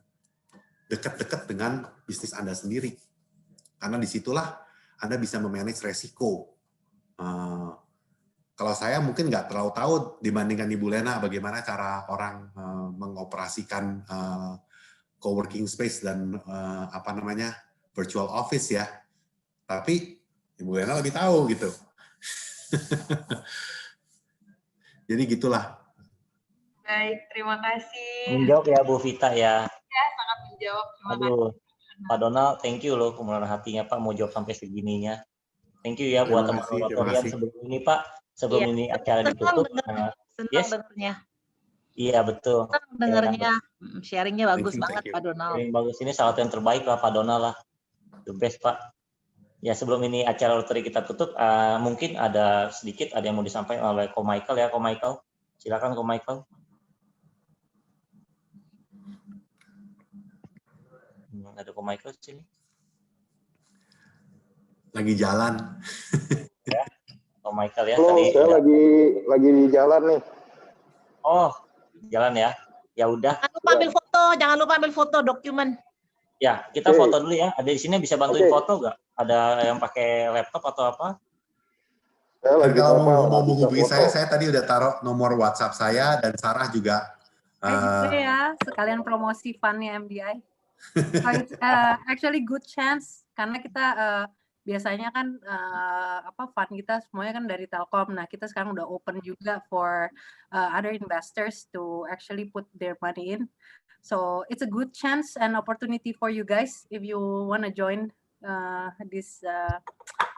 dekat-dekat dengan bisnis Anda sendiri. Karena disitulah Anda bisa memanage resiko. Kalau saya mungkin nggak terlalu tahu dibandingkan Ibu Lena bagaimana cara orang mengoperasikan co-working space dan apa namanya virtual office ya. Tapi Ibu Lena lebih tahu gitu. Jadi gitulah. Baik, terima kasih. Menjawab ya Bu Vita ya. Ya, sangat menjawab. Terima Aduh, Pak Donald, thank you loh kemurahan hatinya Pak mau jawab sampai segininya. Thank you ya buat teman-teman Rotorian sebelum ini Pak. Sebelum ini acara ditutup. Senang dengarnya. Iya, betul. Senang dengarnya. Sharingnya bagus banget Pak Donald. Sharing bagus, ini salah satu yang terbaik lah Pak Donald lah. The best Pak. Ya, sebelum ini acara Rotary kita tutup, mungkin ada yang mau disampaikan oleh Ko Michael ya, Ko Michael. Silakan Ko Michael. Ada Ko Michael sini. Lagi jalan. Ya. Ko Michael ya. Halo, tadi saya lagi di jalan nih. Oh, jalan ya. Ya udah. Jangan lupa ambil foto dokumen. Ya, kita foto dulu ya. Ada di sini bisa bantuin foto nggak? Ada yang pakai laptop atau apa? Kalau mau menghubungi saya tadi udah taruh nomor WhatsApp saya dan Sarah juga. Ya, sekalian promosi fund-nya MDI. So it's actually good chance karena kita biasanya kan fund kita semuanya kan dari Telkom. Nah, kita sekarang udah open juga for other investors to actually put their money in. So it's a good chance and opportunity for you guys if you want to join this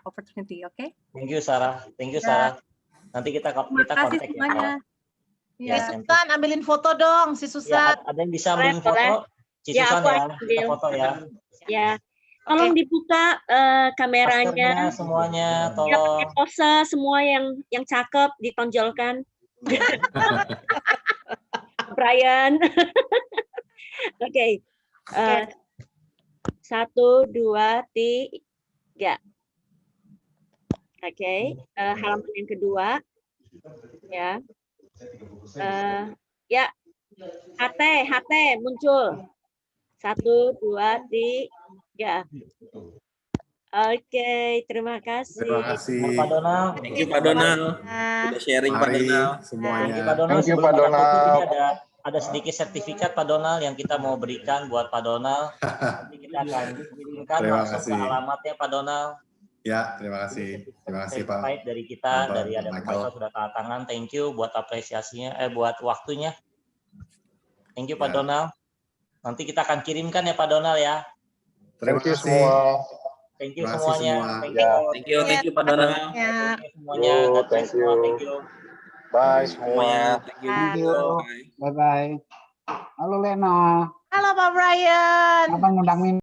opportunity, okay? Thank you Sarah. Sarah. Nanti kita kontak semuanya. Ya. Susan ambilin foto dong, si Susan. Ya, ada yang bisa ambilin foto? Si Susan ya, kita foto ya. Ya. Tolong dibuka kameranya. Maskernya semuanya, tolong. Ya, pakai pose semua yang cakep ditonjolkan. Brian. Oke. 1, 2, 3. Oke, halaman yang kedua. Ya. Ya. HT muncul. 1, 2, 3. Oke, terima kasih. Terima kasih. Pak Donald. Thank you Pak Donald. Udah sharing Pak Mari Donald. semuanya. Thank you Pak Donald. Thank you, Sebelum Pak kita tutup, ini Donald. ada sedikit sertifikat Pak Donald yang kita mau berikan buat Pak Donald. Nanti kita akan kirimkan Terima langsung ke kasih. alamatnya Pak Donald. Ya, terima kasih. Terima kasih Pak. Certified dari kita, Pak dari ada Michael. Michael sudah tanda tangan. Thank you buat apresiasinya, buat waktunya. Thank you Pak Ya. Donald. Nanti kita akan kirimkan ya Pak Donald ya. Terima Thank you kasih. semua. Thank you Terima kasih semuanya. semua. Thank Ya. you. Thank you Pak Donald. Ya. Thank you semuanya. Yo, God bless thank semua. you. Thank you. Bye Semuanya. semua. Thank you. Thank you. Bye. Bye bye. Halo Lena. Halo Pak Brian. Apa ngundang